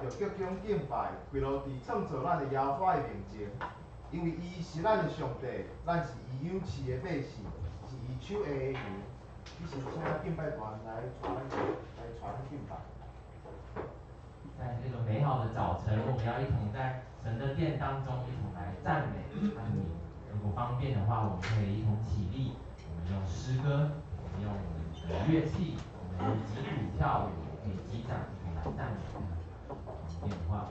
着鞠躬敬拜，跪落伫创造咱的耶和华的面前，因为伊是咱的上帝，咱是伊养饲的百姓，是伊手下的羊。以是请敬拜团来传敬拜。在这个美好的早晨，我们要一同在神的殿当中一同来赞美他的名。如果方便的话，我们可以一同起立，我们用诗歌，我们用我们的乐器，我们用击鼓跳舞，也可以击掌一同来赞美他。方便的话。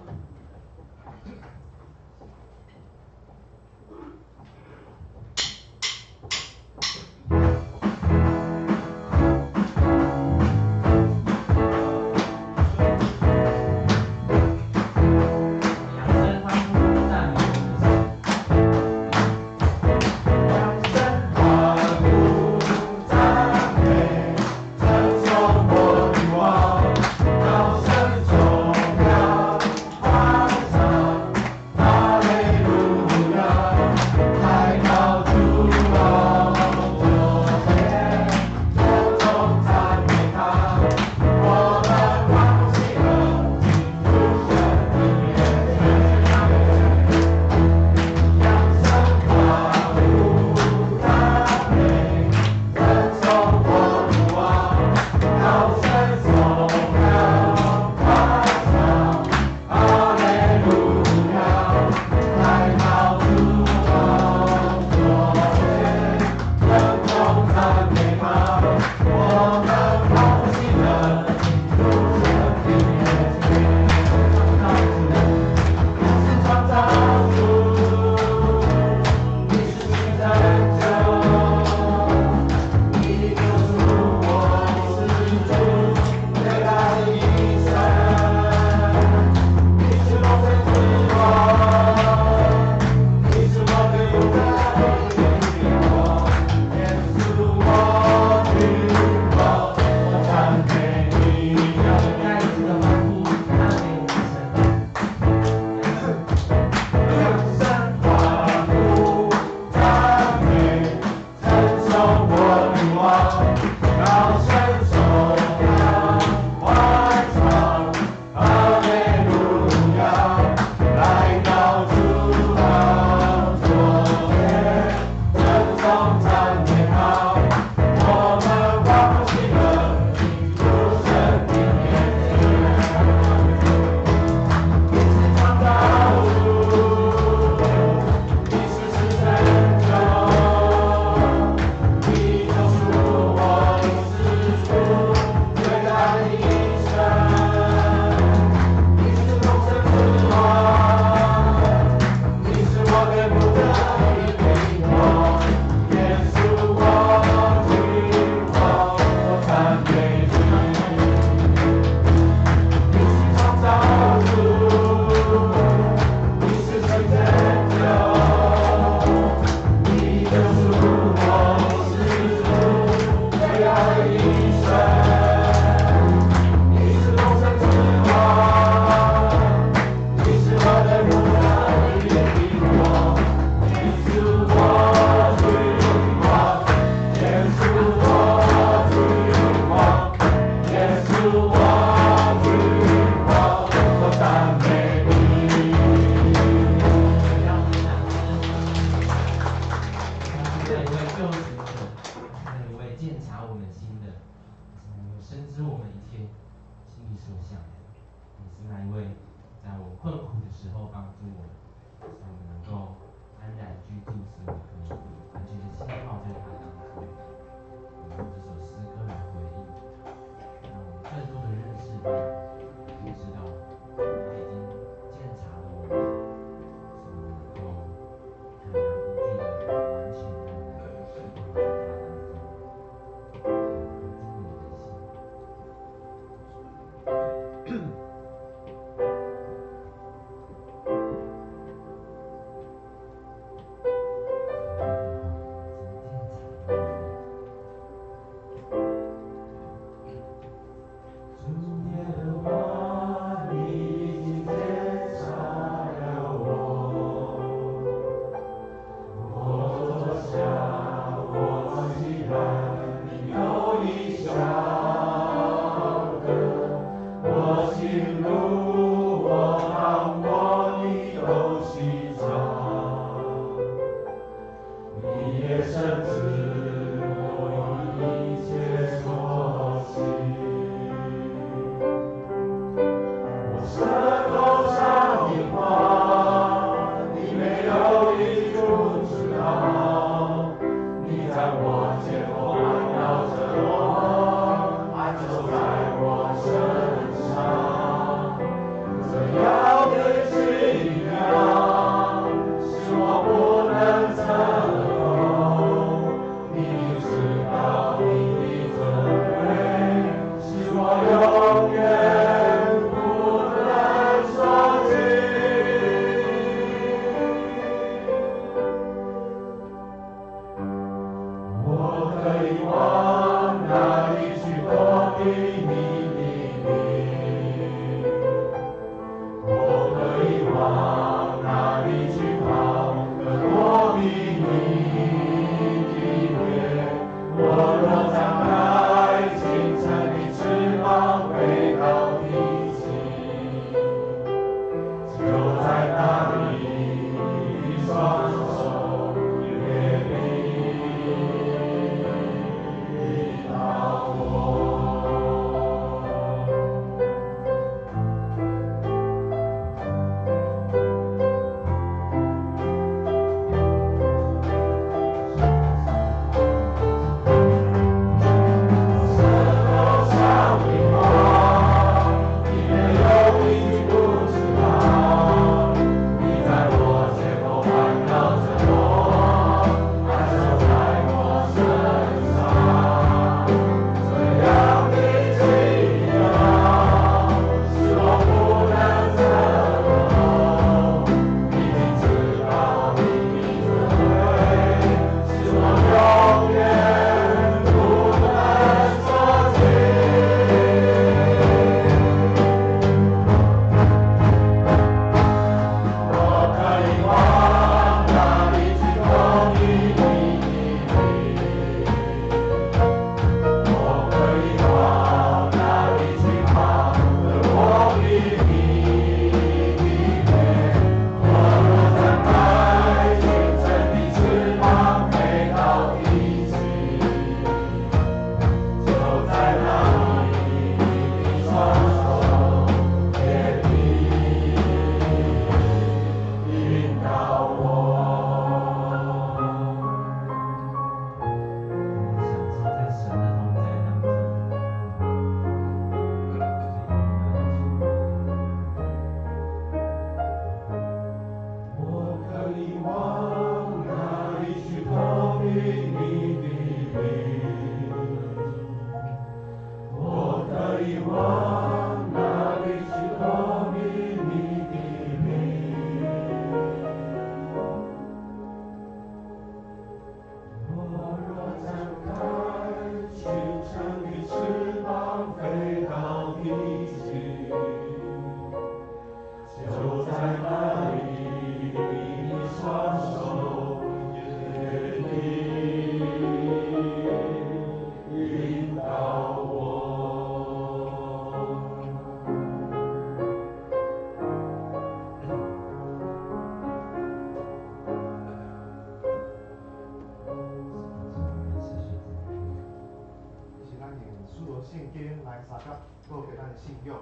告别咱的信仰。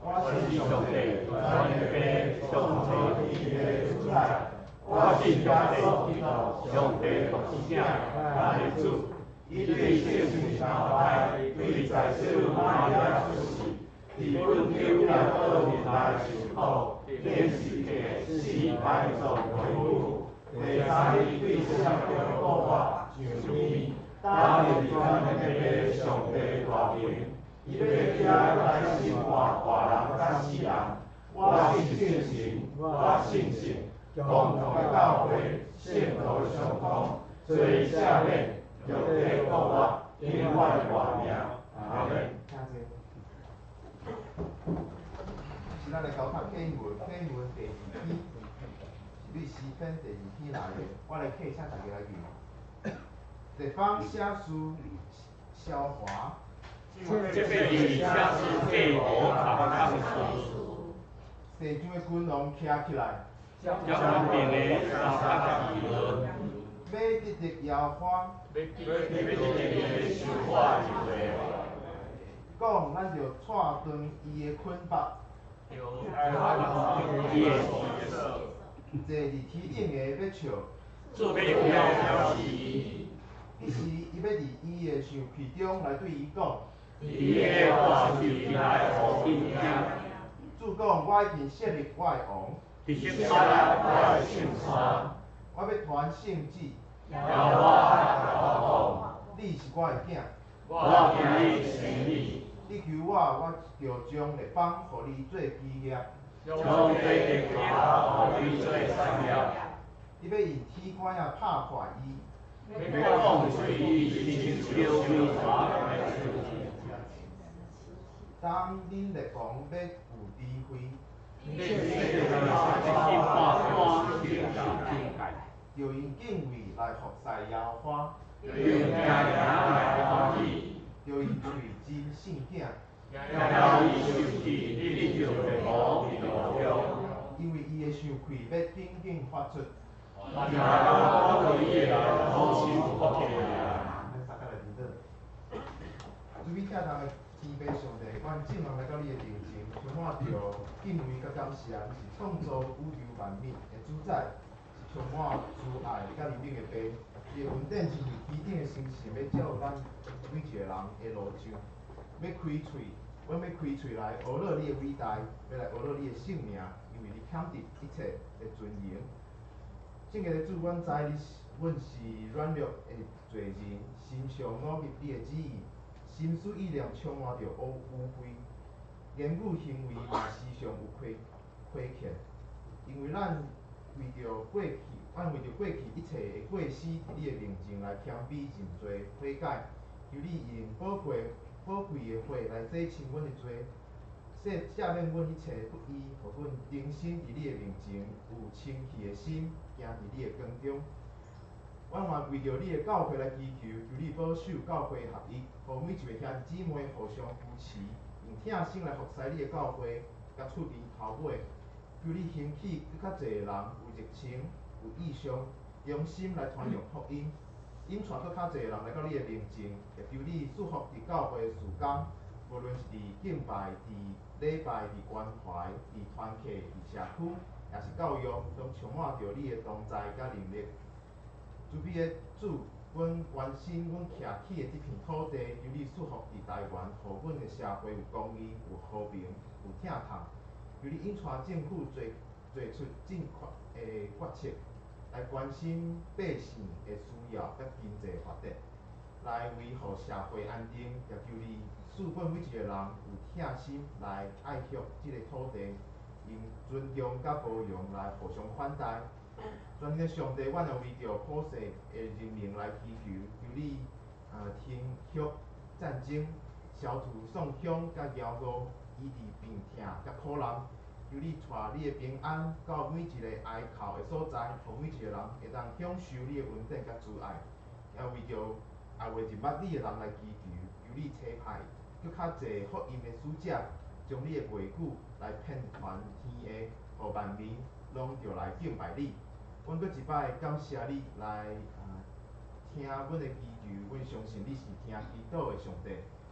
我是上帝传给上苍天的主宰，我信耶稣基督，上帝独生子，咱的主，伊对圣神交代，对在小玛利亚出世，伫本丘来到人来受苦，显示嘅死摆作恢复，第三日对圣经复活上天，担任咱的上帝大名。伊要遮来生活活人甲死人，我信圣神，我信神，共同的教会，圣徒相通，最赦免，肉体复活，永远活命。阿门。是咱的高读课文，课文第2篇，是对诗篇第2篇来的。我来客，请大家来念。地方写书萧华。这边下是佩罗卡康斯，西疆的君王徛起来，江边的沙卡伊伦，要得的摇花，要得的绣花一回，讲咱着踹断伊的捆绑，伊的颜色，坐伫天顶的要笑，做要表示伊，彼时伊要伫伊的象气中来对伊讲。伊的话语来互因听，主讲我已经设立我的王，伫圣山我的圣山，我要传圣旨，要我你是我的囝，我今日生你，你求我，我就将列邦互你做基业。将这个家互你做产业，你要用铁管啊拍坏伊，要讲出伊亲手美茶的事情。当恁列王要有智慧，就用敬畏来服侍耶和华，就用喙真圣囝，因为伊的伤气要紧紧发出。注意听人的天父上帝，阮正人来到你的面前，充满着敬畏甲感谢。你是创造宇宙万物的主宰，是充满慈爱甲怜悯的爸。你的恩典亲像天顶的星星，要照咱每一个人的路上。要开喙，阮要开喙来学乐你的伟大，要来学乐你的圣名，因为你欠得一切的尊严。圣洁的主，阮知阮是软弱的罪人，时常误入你的旨意。心思意念充满着污秽，言语行为嘛时常有亏欠，因为咱为着过去一切的过失，伫你的面前来谦卑认罪悔改，求你用宝贵的血来洗清阮的罪，赦免阮一切不义，互阮重新伫你的面前有清气的心，行伫你的光中。阮嘛为着你的教会来祈求，求你保守教会合一，互每一位兄弟姊妹互相扶持，用疼心来服侍你的教会，甲厝边头尾。求你兴起更较侪人有热情、有意向、用心来传扬福音，引带更较侪人来到你的面前，也求你祝福伫教会的事工，无论是伫敬拜、伫礼拜、伫关怀、伫团契、伫社区，也是教育，拢充满着你的同在甲能力。慈悲的主，阮关心阮徛起的这片土地，求你祝福伫台湾，互阮的社会有公义、有和平、有疼痛。求你引带政府做出正确的决策，来关心百姓的需要甲经济发展，来维护社会安定。也求你赐阮每一个人有疼心来爱惜这个土地，用尊重甲包容来互相款待。全能的上帝，阮也为着普世的人民来祈求，求你停息战争，消除丧凶甲骄傲，医治病痛甲苦难。求你带你的平安到每一个哀哭的所在，互每一个人会当享受你的恩典甲慈爱。也为着后袂入捌你的人来祈求，求你差派更较侪福音的使者，将你的话语来遍传天下，互万民拢着来敬拜你。阮搁一摆感谢你来听阮的祈求，阮相信你是听祈祷的上帝。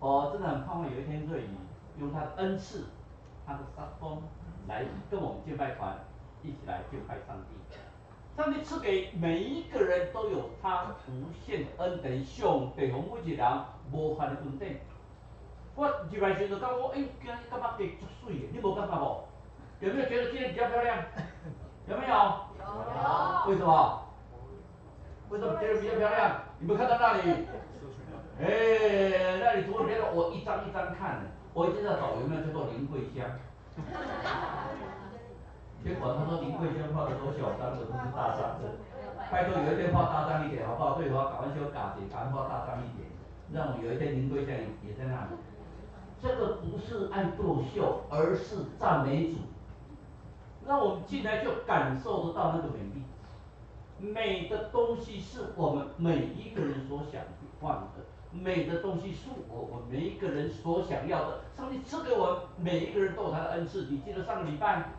我真的很盼望有一天瑞宇用他的恩赐，他的撒风来跟我们敬拜团一起来敬拜上帝。上帝赐给每一个人都有他无限的恩典，上帝互每一个人无限的恩典。我入来时就感觉，今日感觉地足水的，你无感觉无？有没有觉得今天比较漂亮？有没有？有。为什么？为什么觉得比较漂亮？你们看到那里？那里除了别的，我一张一张看，我一直在找有没有叫做林桂香。结果他说林桂香画的都小张的，不是大张的。拜托有一天画大张一点好不好？对的话，赶快修改写，赶快画大张一点，让我有一天林桂香也在那里。这个不是爱作秀，而是赞美主。让我们进来就感受得到那个美丽。美的东西是我们每一个人所想望的，美的东西是我们每一个人所想要的。上帝赐给我们每一个人都有他的恩赐。你记得上个礼拜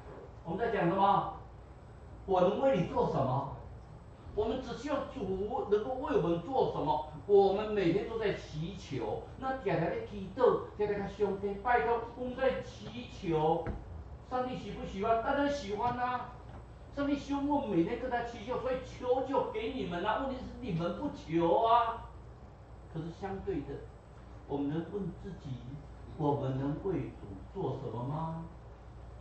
我们在讲什么？我能为你做什么？我们只需要主能够为我们做什么，我们每天都在祈求。那常常在祈祷，常常跟上帝拜托，我们在祈求。上帝喜不喜欢？当然喜欢啊。上帝希望我们每天跟他祈求，所以求就给你们啊。问题是你们不求啊。可是相对的，我们能问自己，我们能为主做什么吗？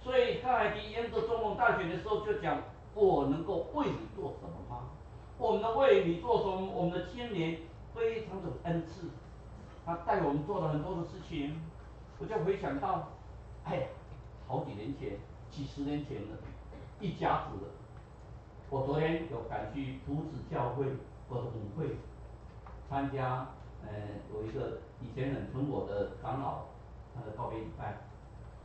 所以康海迪沿着总统大选的时候就讲，我能够为你做什么吗？我们能为你做什么？我们的青年非常的恩赐，他带我们做了很多的事情。我就回想到，哎呀，好几年前，几十年前了，一家子的。我昨天有赶去埔子教会我的母会参加，有一个以前很疼我的长老，他的告别礼拜。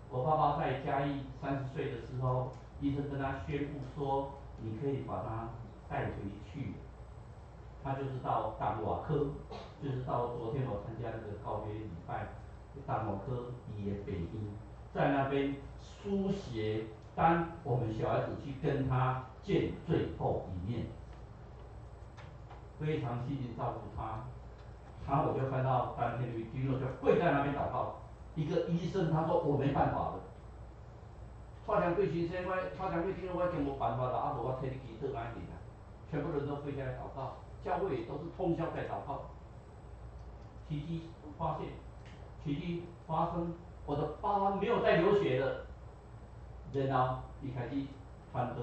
我爸爸在嘉义30岁的时候，医生跟他宣布说，你可以把他带回去。他就是到淡瓦科，就是到昨天我参加那个告别礼拜，淡瓦科伊的北医，在那边书写，当我们小孩子去跟他见最后一面，非常细心照顾他。我就看到当天的经络就跪在那边祷告，一个医生他说我没办法了。蔡良贵先生，蔡良贵听了我已经无办法了，啊无我替你祈祷安尼啦，全部人都跪下来祷告，教会也都是通宵在祷告。奇迹发现，奇迹发生，我的爸爸没有再流血了，然后伊开始传道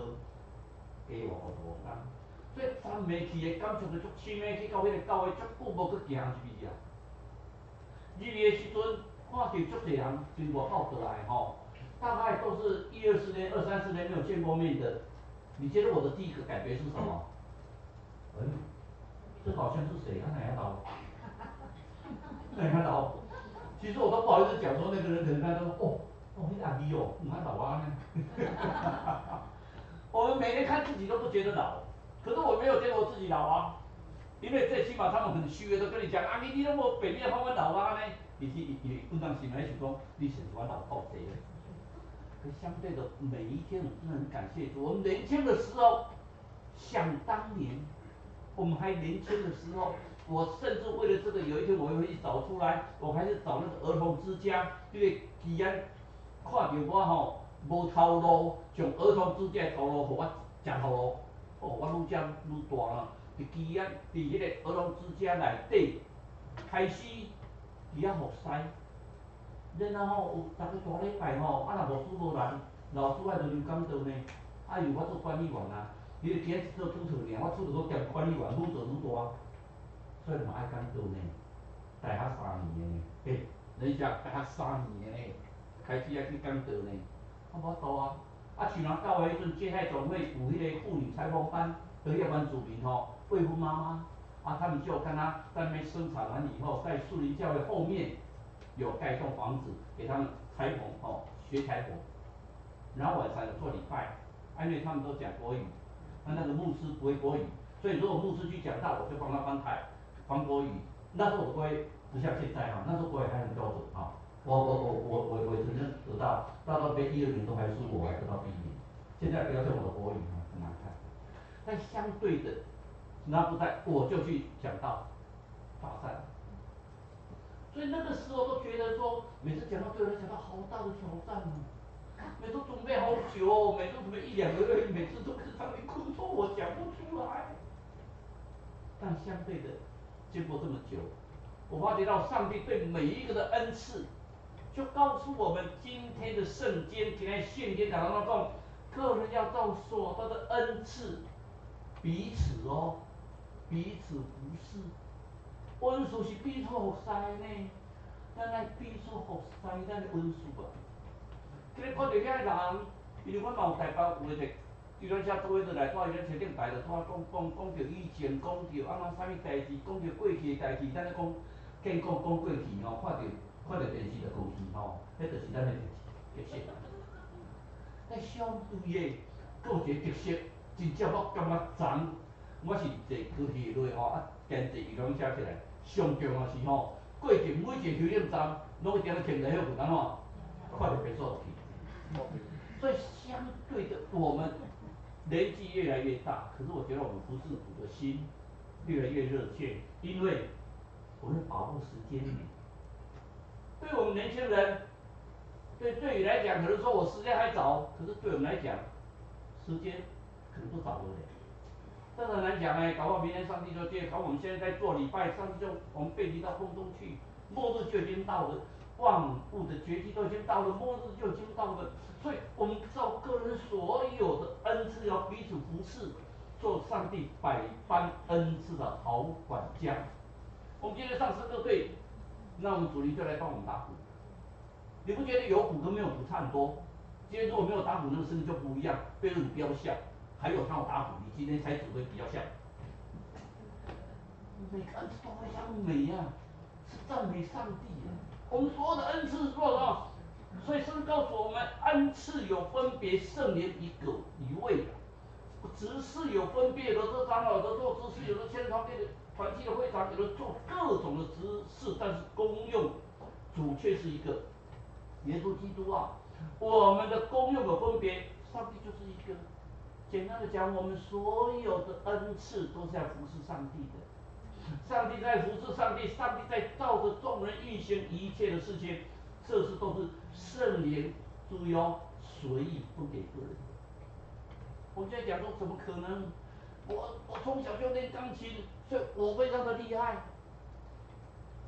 给我无同工，所以赞美去的感触就足深的，去到迄个教会足久无去行入去啊。入去的时阵，看到足侪人从外口倒来吼，大概都是20-20年、20-30年没有见过面的。你觉得我的第一个感觉是什么？哎，这好像是谁啊？哪样老？哪样老？其实我都不好意思讲说那个人可能他说那个阿弟哦，蛮老啊呢。我们每天看自己都不觉得老，可是我没有觉得我自己老啊。因为最起码他们很虚的都跟你讲啊，你那么表面看我老啊呢，伊问当心来想讲，你是我老靠谁了？可相对的，每一天我真的很感谢主。我们年轻的时候，想当年，我们还年轻的时候，我甚至为了这个，有一天我会去找出来，我还是找那个儿童之家，因为既然看到我吼无头路，从儿童之家的头路，互我食头路，我愈食愈大了。伫基安，伫迄个儿童之家内底开始，伊遐服侍。然后有逐个大礼拜吼，若牧师无来，老师爱轮流讲道呢。由我做管理员啊，你就今日做主持尔，我出头兼管理员，愈做愈大，所以嘛爱讲道呢。大学3年呢，人家大学3年呢，开始爱去讲道呢，无法度啊。像咱教会迄阵芥菜总会有迄个妇女裁缝班，就迄个原住民未婚妈妈，他们就跟他在那边生产完以后，在树林教会后面有盖一栋房子给他们裁缝学裁缝，然后晚上有做礼拜，因为他们都讲国语，那个牧师不会国语，所以如果牧师去讲道，我就帮他翻国语。那时候我的国语不像现在那时候国语还很标准我曾经得到毕业1、2年都还输我，还得到第1名。现在不要讲我的国语很难看。但相对的，那不在我就去讲道，大赛。所以那个时候都觉得说，每次讲到对我来讲到好大的挑战哦，每次准备好久哦，每次准备1、2个月，每次都跟上帝哭说我讲不出来。但相对的，经过这么久，我发觉到上帝对每一个的恩赐，就告诉我们今天的圣经，今天圣经讲到那种个人要照所得的恩赐，彼此哦，彼此服侍。恩赐是彼此服侍呢，咱爱彼此服侍咱的恩赐啊。今日看到遐人，因为阮嘛有台北有个伊咱遮做伙倒来带伊咱车顶台，就拄仔讲着以前，讲着安怎啥物代志，讲着过去的代志，咱咧讲讲过去吼，看着电视就过去吼，迄就是咱的特色。但相对的，佫有一个特色，真正我感觉昨我是坐高铁落吼，坚持伊拢写起来。上重要是吼，过去每一个休息站，拢一定要停在遐有安怎，看着别墅去。所以相对的，我们年纪越来越大，可是我觉得我们服侍主的心越来越热切，因为我们把握时间。对我们年轻人，对你来讲，可能说我时间还早，可是对我们来讲，时间可能不早了嘞。这很难讲哎，搞不好明天上帝就接，搞我们现在在做礼拜，上帝就我们背离到空中去，末日就已经到了，万物的绝迹都已经到了，末日就已经到了。所以我们照个人所有的恩赐，要彼此服侍，做上帝百般恩赐的好管家。我们今天上诗歌队，那我们主力就来帮我们打鼓。你不觉得有鼓跟没有鼓差很多？今天如果没有打鼓，那个声音就不一样，对你比较像。还有他有打鼓，你今天才指挥比较像。每个恩赐都非常美呀、是赞美上帝呀、我们所有的恩赐是做什么？所以圣经告诉我们，恩赐有分别，圣灵一位的。执事有分别，有的做长老，有的做执事，有的牵团队的团契的会长，有的做各种的执事，但是功用主却是一个，耶稣基督啊。我们的功用有分别，上帝就是一个。简单的讲，我们所有的恩赐都是在服侍上帝的。上帝在服侍上帝，上帝在照着众人运行一切的事情，这是都是圣灵，注意哦，随意不给个人。我们现在讲说，怎么可能？我从小就练钢琴，所以我非常的厉害。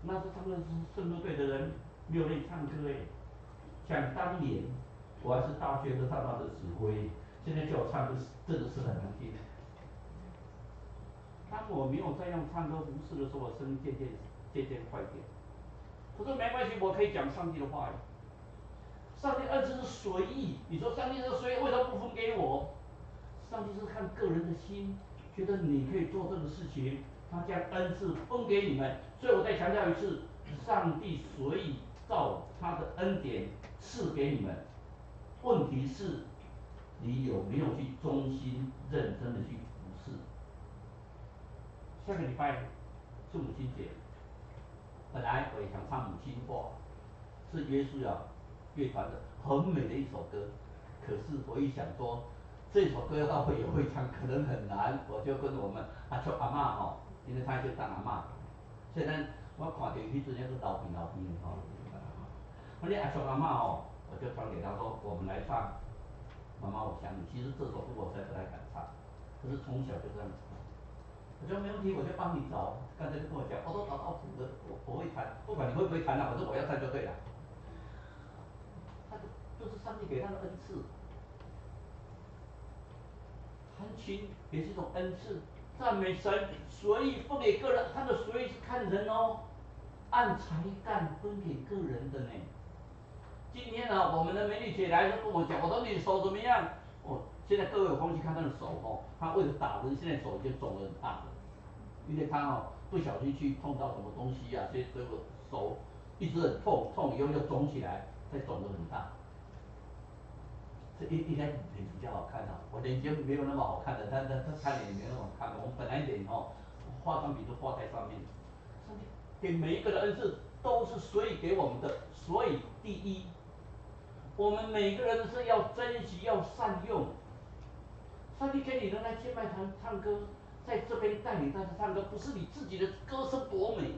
那是他们是圣歌队的人没有练唱歌哎。想当年，我还是大学合唱团的指挥，现在叫我唱歌真的是很难听。当我没有再用唱歌服侍的时候，我声音渐渐坏掉。可是没关系，我可以讲上帝的话语。上帝恩赐是随意，你说上帝是随意，为什么不分给我？上帝是看个人的心，觉得你可以做这个事情，他将恩赐分给你们。所以我再强调一次，上帝随意照他的恩典赐给你们。问题是，你有没有去忠心认真的去服侍？下个礼拜是母亲节，本来我也想唱母亲话，是约书亚乐团的很美的一首歌，可是我一想说，这首歌要会也会唱可能很难，我就跟我们阿叔阿嬷吼，因为他就当阿嬷，虽然我看到迄阵那个老病的吼，我那阿叔阿嬷吼，我就传给他说，我们来唱妈妈我想你。其实这首歌我实在不太敢唱，可是从小就这样唱。我说没问题，我就帮你找。刚才就跟我讲，我都找到谱了，我会弹，不管你会不会弹啊，反正我要唱就对了。他就是上帝给他的恩赐。弹琴也是一种恩赐，赞美神，随意不给个人，他的随意是看人哦，按才干分给个人的呢。今天呢，我们的美女姐来跟我讲，我说你手怎么样？现在各位有空去看她的手哦，她为了打针，现在手已经肿得很大了，因为她不小心去碰到什么东西啊，所以这个手一直很痛，痛以后又肿起来，再肿得很大。这一开始脸比较好看啊，我脸型没有那么好看的，他脸也没有那么好看的，我们本来脸化妆笔都画在上面。上帝给每一个的恩赐都是随意给我们的，所以第一，我们每个人是要珍惜，要善用。上帝给你能来敬拜团唱歌，在这边带领大家唱歌，不是你自己的歌声多美，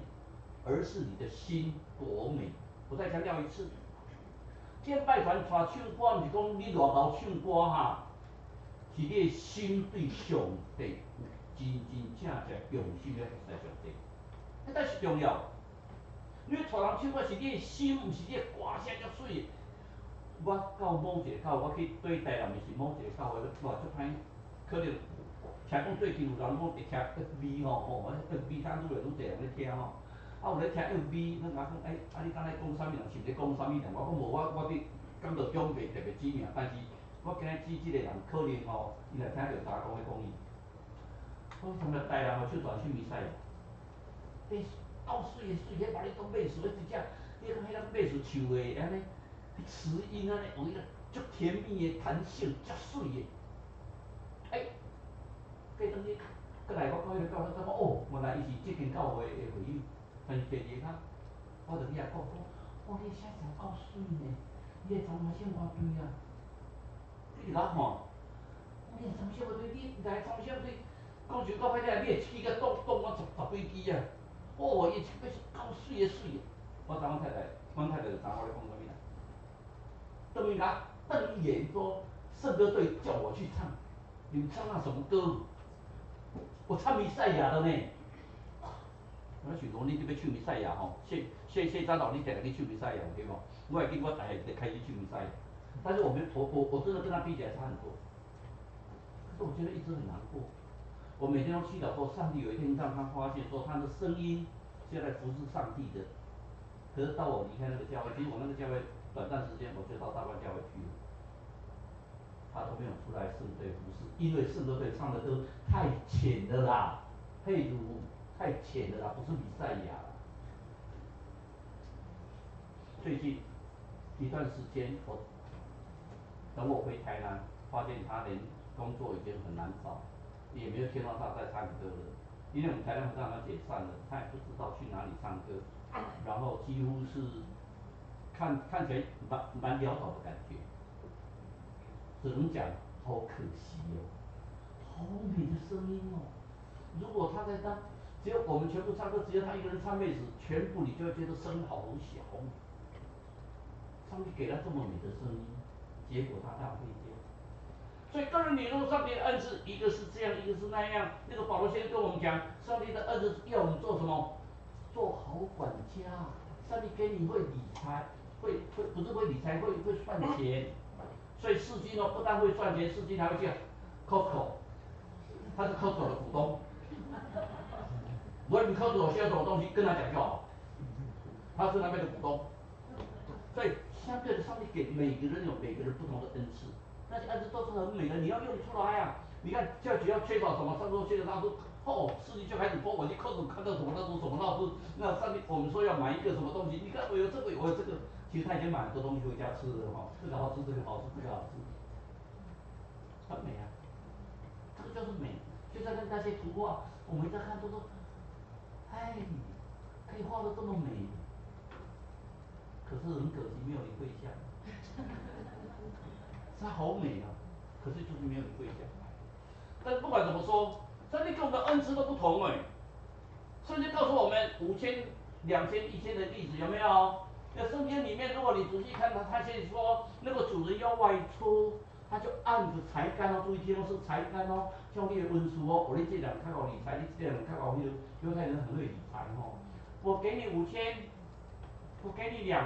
而是你的心多美！我再强调一次，建拜团带唱歌，毋是讲你偌敖唱歌哈，是你的心对上帝有真真正正用心要服侍上帝，迄才是重要。你带人唱歌是你的心，毋是你的歌声足水。我到某一个教会，我去对台南的是某一个教会，哇，足歹，可能听讲最近有人讲会听 FB 吼，FB 较愈来愈侪人咧听吼。啊，有咧听 FB，咱甲讲，你敢若讲啥物人，是毋咧讲啥物人？我讲无，我伫感到中袂特别知名，但是我今日指即个人，可能吼，伊若听着查讲咧讲伊。我从来台南唱传唱弥赛亚，够水的水，迄巴里东马术，迄真正，你讲迄个马术唱的安尼，迄词音安尼，有迄个足甜蜜的弹性，足水的。过两日，过来我到迄个教会，我讲原来伊是即间教会的会友，但是第二下，我就去遐讲，你的声真够水呢，你的参声偌对啊，伊就甲我看，你的参声偌对，你来参声对，讲句较歹听，你的喙甲挡我十几支啊，伊唱歌是够水的水的，我找阮太太，阮太太就知我咧讲啥物啦。邓云达，邓一言说，圣歌队叫我去唱，你们唱那什么歌？我唱弥赛亚的呢。我想讲你这要唱弥赛亚吼，谢长老你定定去唱弥赛亚对无？我会记我大下就开始唱弥赛亚，但是我真的跟他比起来差很多。可是我觉得一直很难过。我每天都祈祷说，上帝有一天让他发现说他的声音是要来服侍上帝的。可是到我离开那个教会，其实我那个教会短暂时间我就到大观教会去了。他都没有出来圣队服侍，因为圣歌队唱的歌太浅了啦，佩如太浅了啦，不是弥赛亚。最近一段时间，等我回台南，发现他连工作已经很难找，也没有听到他在唱歌了，因为我们台南合唱团解散了，他也不知道去哪里唱歌，然后几乎是看起来蛮潦倒的感觉。只能讲好可惜哦，好美的声音哦！如果他在当，只有我们全部唱歌，只有他一个人唱妹子，全部你就会觉得声音好小。上帝给他这么美的声音，结果他浪费掉。所以个人领受上帝的恩赐，一个是这样，一个是那样。那个保罗先生跟我们讲，上帝的恩赐要我们做什么？做好管家。上帝给你会理财，不是会理财，会算钱。所以世金不但会赚钱，世金还会去 Costco， 他是 Costco 的股东。如果你 Costco 需要什么东西，跟他讲就好。他是那边的股东。所以相对的，上帝给每个人有每个人不同的恩赐，那些恩赐都是很美的，你要用出来呀、你看教学要缺少什么，上周缺少老师，世金就开始播，我去 Costco 看到什么那种什么老师，那上帝我们说要买一个什么东西，你看我有这个，我有这个，其实他已经买很多东西回家吃了这个好吃，这个好吃，这个好吃。很美啊，这个就是美。就在那些图画，我们在看都说，可以画的这么美，可是很可惜没有你会像，它好美啊，可是就是没有你会像。但不管怎么说，上帝给我们的恩赐都不同圣经告诉我们5000、2000、1000的例子有没有？那圣经里面，如果你仔细看他先说那个主人要外出，他就按着才干注意听是才干叫你的温书我你这人较好理财，你这人较好犹太人很会理财我给你5000，我给你2000，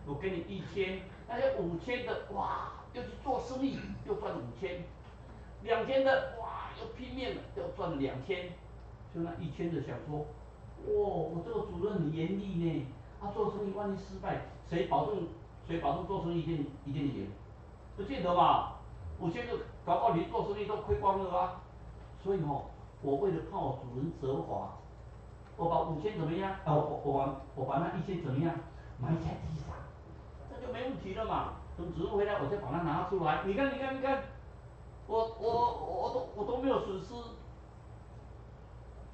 我给你1000，那些5000的哇，又去做生意，又赚5000，2000的哇，又拼命了，又赚了2000，就那1000的想说，我这个主任很严厉呢，他做生意万一失败，谁保证做生意一定赢？不见得嘛，5000个搞不好你做生意都亏光了啊。所以我为了怕我主人责罚，我把5000怎么样？我把那1000怎么样？埋在地上，这就没问题了嘛。等主人回来，我再把它拿出来。你看，我都没有损失。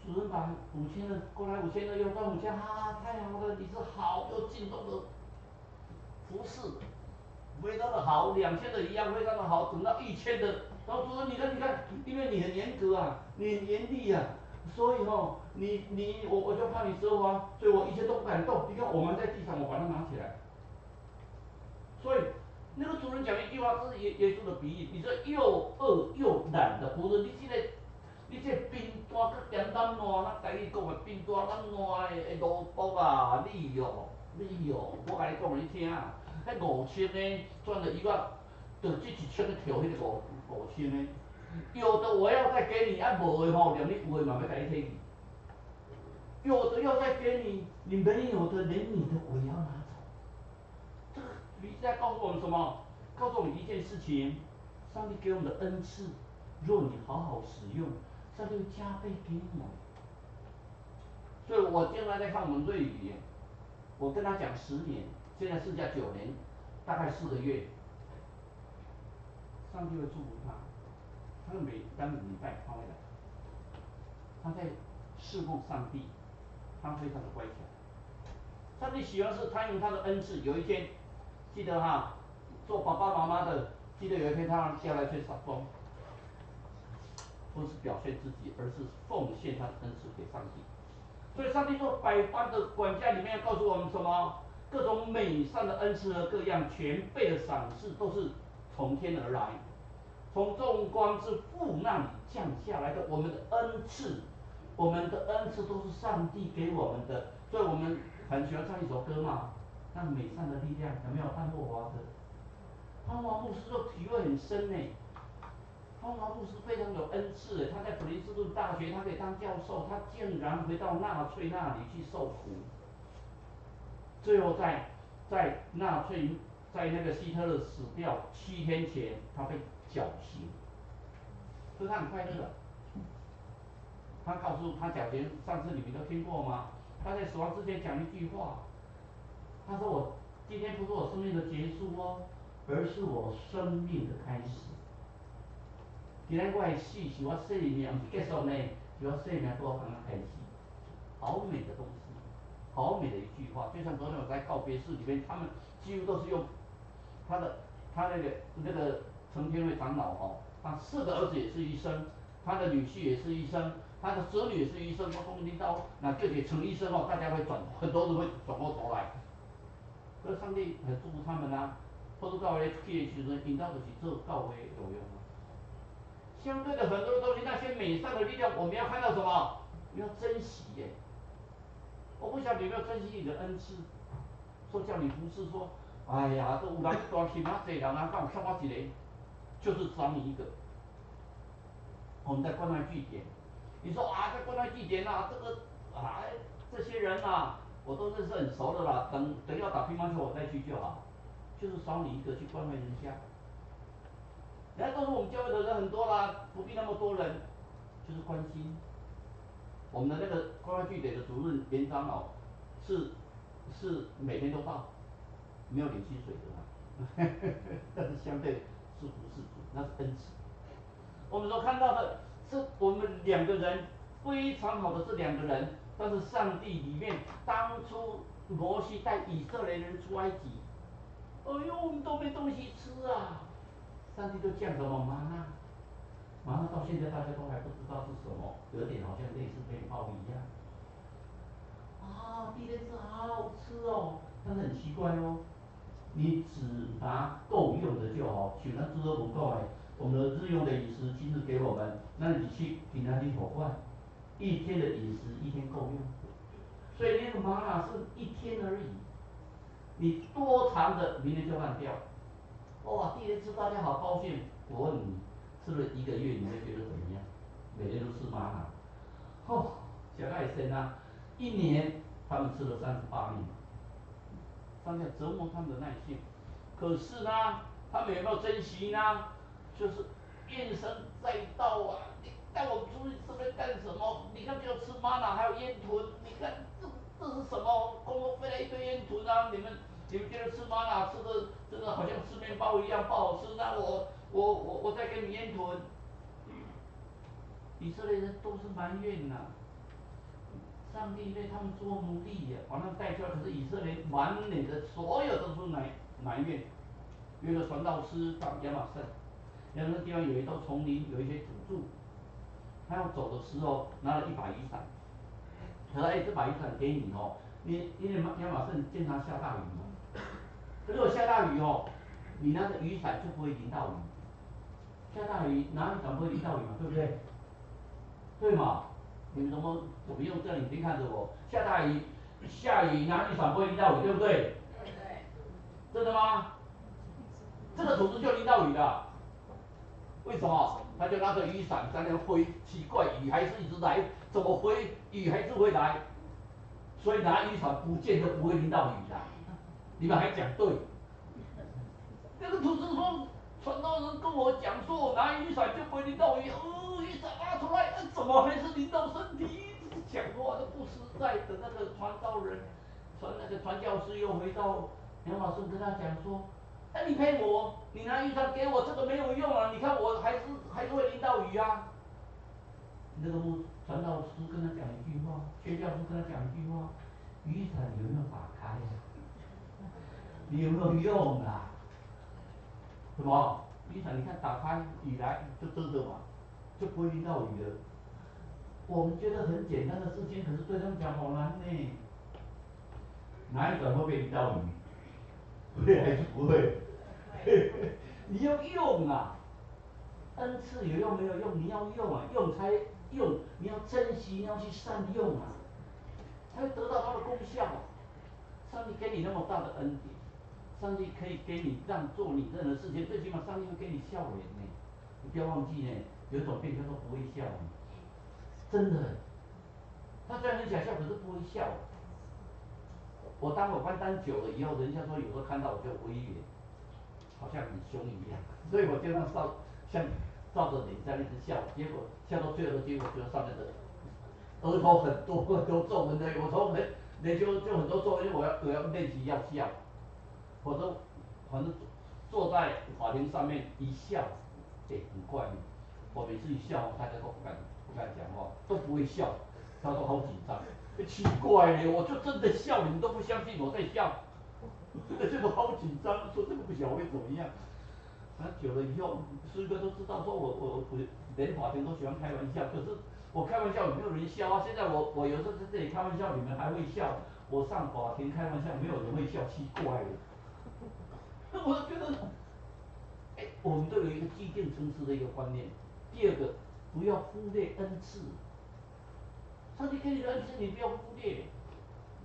主人把5000的过来，5000的又赚5000，太好了，你是好又敬重的服侍，非常的好，2000的一样非常的好，等到1000的，然后主人你看，因为你很严格啊，你很严厉啊，所以我就怕你折滑，所以我一切都不敢动。你看我们在地上，我把它拿起来。所以那个主人讲一句话，这是耶稣的比喻。你说又饿又懒的仆人，你这冰单搁简单烂，咱台语讲的冰单咱烂的萝卜啊，你哦，我甲你讲你听，迄5000的赚了1万，就这一千的扣迄个5000的，有的我要再给你，啊无的吼，连你有的嘛要甲你摕去。有的要再给你，你没有的连你的我也要拿走。这个比喻在告诉我们什么？告诉我们一件事情：上帝给我们的恩赐，若你好好使用，上帝会加倍给你。所以我经常在看我们瑞语，我跟他讲10年，现在剩下9年，大概4个月，上帝会祝福他。他每当礼拜他会来，他在侍奉上帝，他非常的乖巧。上帝喜欢是他用他的恩赐，有一天，记得哈，做爸爸妈妈的，记得有一天他让调来吹萨风，不是表现自己，而是奉献他的恩赐给上帝。所以上帝做百般的管家里面告诉我们什么？各种美善的恩赐和各样全备的赏赐都是从天而来，从众光之父那里降下来的。我们的恩赐，我们的恩赐都是上帝给我们的。所以我们很喜欢唱一首歌嘛，那美善的力量有没有？潘若华的，潘华牧师就体会很深呢。潘华牧师非常有恩赐，他在普林斯顿大学，他可以当教授，他竟然回到纳粹那里去受苦，最后在纳粹在那个希特勒死掉7天前，他被绞刑，所以他很快乐的。他告诉他绞刑，上次你们都听过吗？他在死亡之前讲一句话，他说我今天不是我生命的结束哦，而是我生命的开始。今天我的死是我生命，不是结束呢，是我生命多刚刚开始。好美的东西，好美的一句话。就像昨天我在告别式里面，他们几乎都是用他那个陈天惠长老哦，他4个儿子也是医生，他的女婿也是医生，他的子女也是医生。我讲领导，那叫做陈医生哦，大家会很多人会转过头来。所以上帝很祝福他们啊。或者教会去的时阵，因到就是做教会有用啊。相对的很多东西，那些美善的力量，我们要看到什么？要珍惜耶。我不晓得你有没有珍惜你的恩赐。说叫你服侍，说，哎呀，都有人大请啊，济人啊，敢有欠我一个，就是找你一个。我们在关爱据点，你说啊，在关爱据点啊，这些人啊，我都认识很熟的啦。等要打乒乓球我再去就好，就是少你一个去关怀人家。人家都是我们教会的人很多啦，不必那么多人，就是关心。我们的那个关爱据点的主任严长老是每天都到，没有领薪水的啦，但是相对是服侍主，那是恩赐。我们所看到的是我们2个人非常好的这2个人，但是上帝里面当初摩西带以色列人出埃及，哎呦，我们都没东西吃啊，上帝就降什么玛纳，玛纳到现在大家都还不知道是什么，有点好像类似面包一样。啊，地雷子好好吃哦，但是很奇怪哦，你只拿够用的就好。像咱主日讲的，我们的日用的饮食今日给我们，那你去给那里伙伴，1天的饮食1天够用。所以那个玛纳是1天而已，你多藏的明天就烂掉。哇，地雷子大家好高兴。我问你，吃了1个月，你会觉得怎么样？每天都吃玛纳，哦，小爱生啊，1年他们吃了38年，上帝折磨他们的耐性。可是呢，他们有没有珍惜呢？就是怨声载道啊！你带我们出去这边干什么？你看就要吃玛瑙，还有烟豚，你看这是什么？空中飞来一堆烟豚啊！你们觉得吃玛瑙吃的真的好像吃面包一样不好吃？那我再给你烟豚。以色列人都是埋怨呐、上帝为他们做奴隶呀，把他们带出来，可是以色列满脸的所有都是埋怨。约了传道师到亚玛圣，那个地方有一道丛林，有一些土著，他要走的时候拿了1把雨伞，他说：“哎，这把雨伞给你哦，你因为亚马逊经常下大雨嘛，如果下大雨哦，你那个雨伞就不会淋到雨。下大雨拿雨伞不会淋到雨嘛，对不对？对嘛？你们怎么用这眼睛看着我？下雨拿雨伞不会淋到雨，对不对？真的吗？这个土质就淋到雨的。为什么？他就拿着雨伞在那挥，奇怪，雨还是一直来，怎么挥雨还是会来？所以拿雨伞不见得不会淋到雨的。你们还讲对？那个土质说，传道人跟我讲说，我拿雨伞就不会淋到雨，雨伞拿出来，怎么还是淋到身体？讲话都不实在的那个传道人，那个传教士又回到杨老师跟他讲说，哎，你骗我，你拿雨伞给我，这个没有用啊，你看我还是会淋到雨啊。那个传道师跟他讲一句话，宣教师跟他讲一句话，雨伞有没有打开呀、你有没有用啊？什么？雨伞你看打开，雨来就遮着嘛，就不会淋到雨了。我们觉得很简单的事情，可是对他们讲好难呢。哪一种会被淋到雨？会还是不会？你要用啊！恩赐有用没有用？你要用啊，用才用，你要珍惜，你要去善用啊，才会得到它的功效。上帝给你那么大的恩典，上帝可以给你让做你任何事情，最起码上帝会给你笑脸呢。你不要忘记呢，有一种病叫做不会笑呢，真的。他虽然很想笑，可是不会笑。我当我关单久了以后，人家说有时候看到我就微脸，好像很凶一样，所以我经常像照着脸在那直笑，结果笑到最后的结果就是上面的额头很多皱纹的，我从人就很多皱纹，我要练习要笑，否则反正坐在法庭上面一笑，很怪。我每次一笑，大家都不敢讲话，都不会笑，他都好紧张。奇怪嘞，我就真的笑，你们都不相信我在笑，这个好紧张，说这个不晓得会怎么样。那久了以后，师哥都知道，说我连法庭都喜欢开玩笑，可是我开玩笑有没有人笑啊？现在我有时候在这里开玩笑，你们还会笑，我上法庭开玩笑，没有人会笑，奇怪了。我觉得，我们都有一个既定层次的一个观念。第二个，不要忽略恩赐。上帝给你的恩赐，你不要忽略。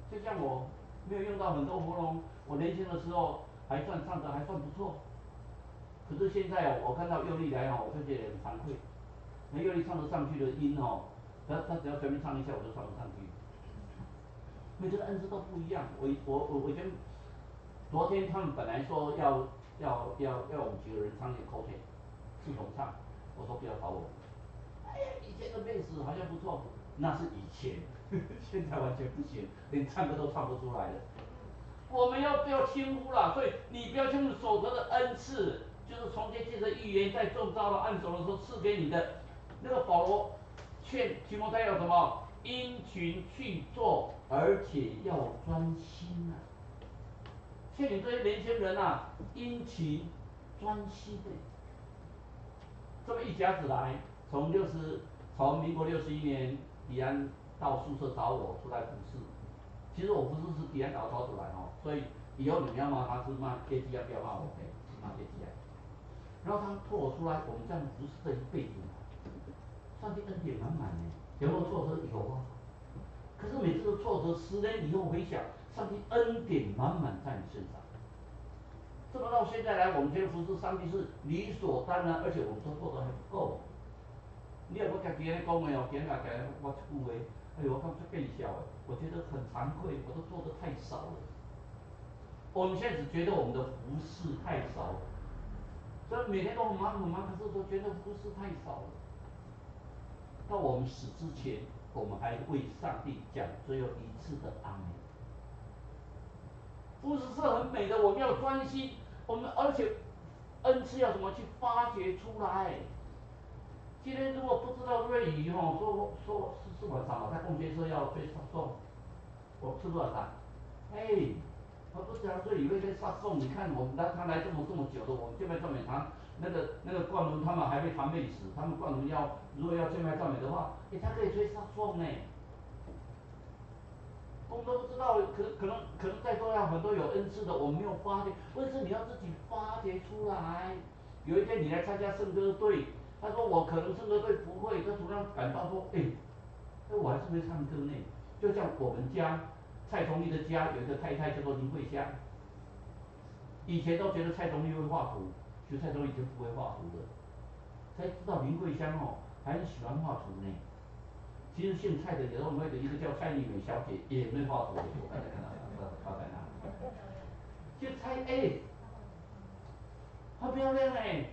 就像我没有用到很多喉咙，我年轻的时候还算唱得还算不错。可是现在我看到佑力来我就觉得很惭愧。那佑力唱得上去的音他只要随便唱一下我就唱不上去。每个人恩赐都不一样。我跟昨天他们本来说要我们几个人唱一个口水，系统唱，我说不要找我。哎呀，以前的贝斯好像不错，那是以前，现在完全不行，连唱歌都唱不出来了。我们不要轻忽了，所以你不要轻忽所得的恩赐，就是从前借着预言在众召的按手的时候赐给你的。那个保罗劝提摩太要什么？殷勤去做，而且要专心啊！劝你这些年轻人啊，殷勤专心的。这么一甲子来，从民国61年，李安到宿舍找我出来服侍。其实我不是李安找出来所以以后你们要骂他是骂业绩，不要骂我，是骂业绩。然后他拖我出来，我们这样服侍这一辈子，上帝恩典满满的，有没有挫折？有啊。可是每次的挫折，10年以后回想，上帝恩典满满在你身上。这么到现在来，我们觉得服侍上帝是理所当然，而且我们都做得还不够。你有我家己咧讲的今日我一句话，哎呦，我感觉变笑的，我觉得很惭愧，我都做得太少了。我们现在只觉得我们的服侍太少了，所以每天都很忙很忙，可是都觉得服侍太少了。到我们死之前，我们还为上帝讲最后一次的阿门。服侍是很美的，我们要专心，而且恩赐要怎么去发掘出来？今天如果不知道瑞语说是晚上在供学社要吹萨颂，我吃多少餐？我不知道瑞语会吹萨颂，你看我们他来这么久的，我们建麦赞美堂那个冠伦他们还会弹贝斯，他们冠伦如果要建麦赞美的话，他可以吹萨颂呢。我们都不知道，可能在座要很多有恩赐的，我们没有发掘，问题你要自己发掘出来。有一天你来参加圣歌队，他说我可能圣歌队不会，他突然感到说，哎，我还是会唱歌呢。就像我们家蔡崇义的家有一个太太叫做林慧香，以前都觉得蔡崇义会画图，其实蔡崇义已经不会画图了，才知道林慧香还很喜欢画图呢。其实姓蔡的也有那个一个叫蔡丽美小姐，也没画图的，我刚才看到她在那。就蔡好漂亮哎！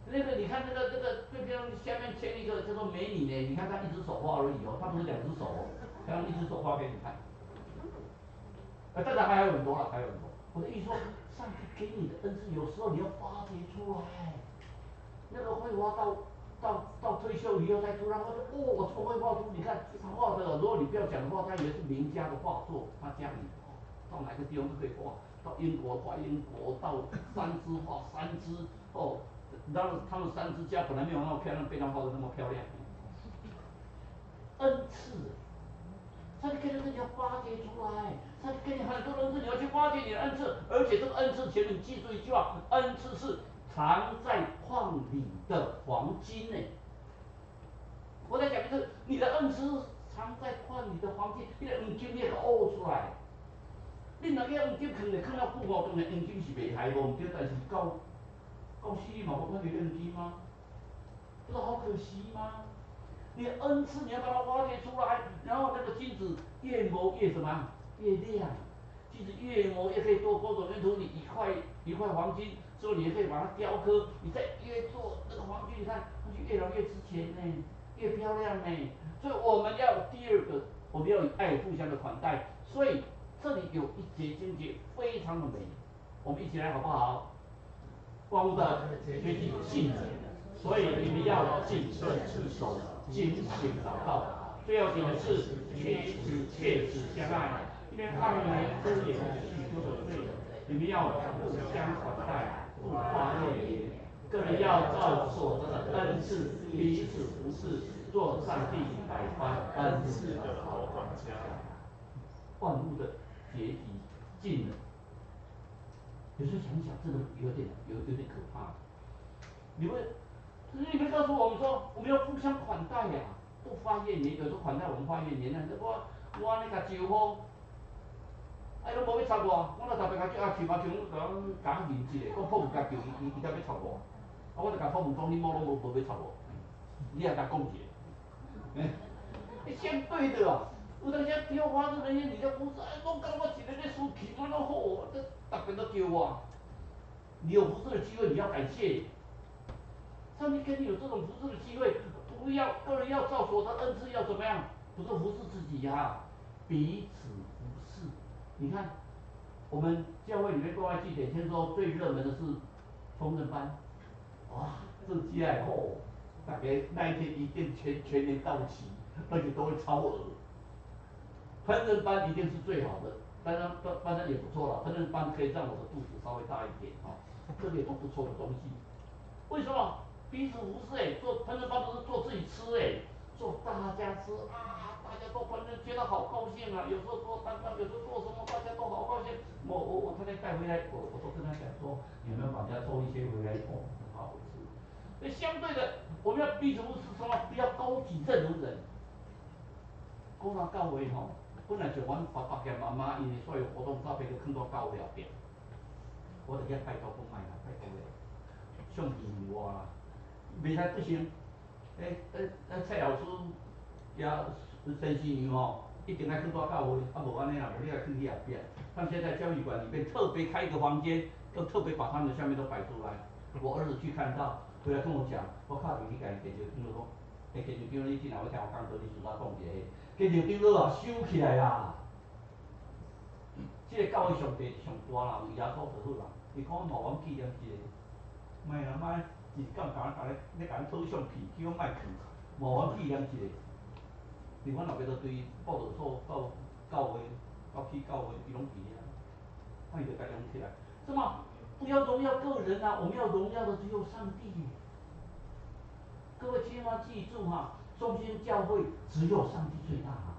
那个你看那个最漂亮下面牵一个叫做美女呢，你看她一只手画而已哦，她不是两只手哦，她用一只手画给你看。当然还有很多了，还有很多。我的意思说，上帝给你的恩赐，有时候你要发掘出来。那个绘画到退休以后才突然发现，我这么会画图，你看他画的，如果你不要讲的话，他以为是名家的画作，他家里到哪个地方都可以画，到英国画英国，到三只画三只哦，然后他们三只家本来没有那么漂亮，被他画的那么漂亮。恩赐，上帝给的是你要发掘出来，上帝给你很多恩赐，你要去发掘你的恩赐，而且这个恩赐前面你记住一句话，恩赐是藏在矿里的黄金呢。我在讲的是你的恩赐藏在矿里的黄金，你的黄金你也挖出来。你若去黄金藏咧藏到久哦，当然黄金是袂害无毋对，但是到死你嘛无看到黄金吗？不是好可惜吗？你的恩赐你要把它挖掘出来，然后那个金子越磨越什么？越亮。金子越磨越可以多种用途，你一块黄金之后，你也可以把它雕刻，你再越做那个黄金，你看它就越来越值钱呢，越漂亮呢。所以我们要第二个，我们要以爱互相的款待。所以这里有一节经节非常的美，我们一起来好不好？万物的结局信任，所以你们要谨慎持守，警醒祷告。最要紧的是切齿相爱，因为爱人遮掩许多的罪。你们要互相款待，不发恶言。个人要照所得的恩赐彼此服侍，做上帝百般恩赐的好管家。万物的结局尽了。有时候想一想，真的有点可怕。你们告诉我们说，我们要互相款待呀，不发怨言。有时候款待我们发怨言啊，我安尼甲招呼，拢无要插我，我若特别甲叫请甲认一下，讲破甲叫伊才要插我，我就甲破门讲你某拢无要插我，你也甲讲一下，相对的啊。有当时叫花子人你就不是，拢甲我一个咧输气，我拢好，特别都叫我。你有服侍的机会，你要感谢。上帝给你有这种服侍的机会，不要个人要照所得恩赐要怎么样？不是服侍自己呀，彼此服侍。你看，我们教会里面关爱祭典，听说最热门的是烹饪班，哇，这起来哦，大概那一天一定全年到齐，而且都会超额。烹饪班一定是最好的，当然也不错了，烹饪班可以让我的肚子稍微大一点啊，这里都不错的东西。为什么？彼此服侍做烹饪班不是做自己吃做大家吃啊，大家都烹饪觉得好高兴啊。有时候做蛋糕，有时候做什么，大家都好高兴。我太太带回来，我都跟她讲说，有没有把人家做一些回来很好吃。所以相对的，我们要彼此服侍什么？不要高举任何人。讲到教会本来就阮爸爸甲妈妈因为所有活动照片都放到教会后边，我就去拜托讲卖啦，拜托咧，相片我啦。袂使不行，蔡老师也陈新宇一定要去到教会，无安尼啦，无你来去去后边。他们现在教育馆里面特别开一个房间，又特别把他们的下面都摆出来。我儿子去看到，回来跟我讲，我靠你家电视长讲，电视长你进来，我听我讲道理，事我讲一下。电视长了收起来啦。这个教会上帝上大啦，为耶稣就好啦。伊讲嘛，阮纪念一个。卖啦卖，一讲咧甲咱讨相片，叫我卖去，无阮纪念一个。因阮后壁都对报道所到教会，到去教会，伊拢伫遐，他伊就甲用起来。什么？不要荣耀个人啊，我们要荣耀的只有上帝。各位千万记住中心教会只有上帝最大啊。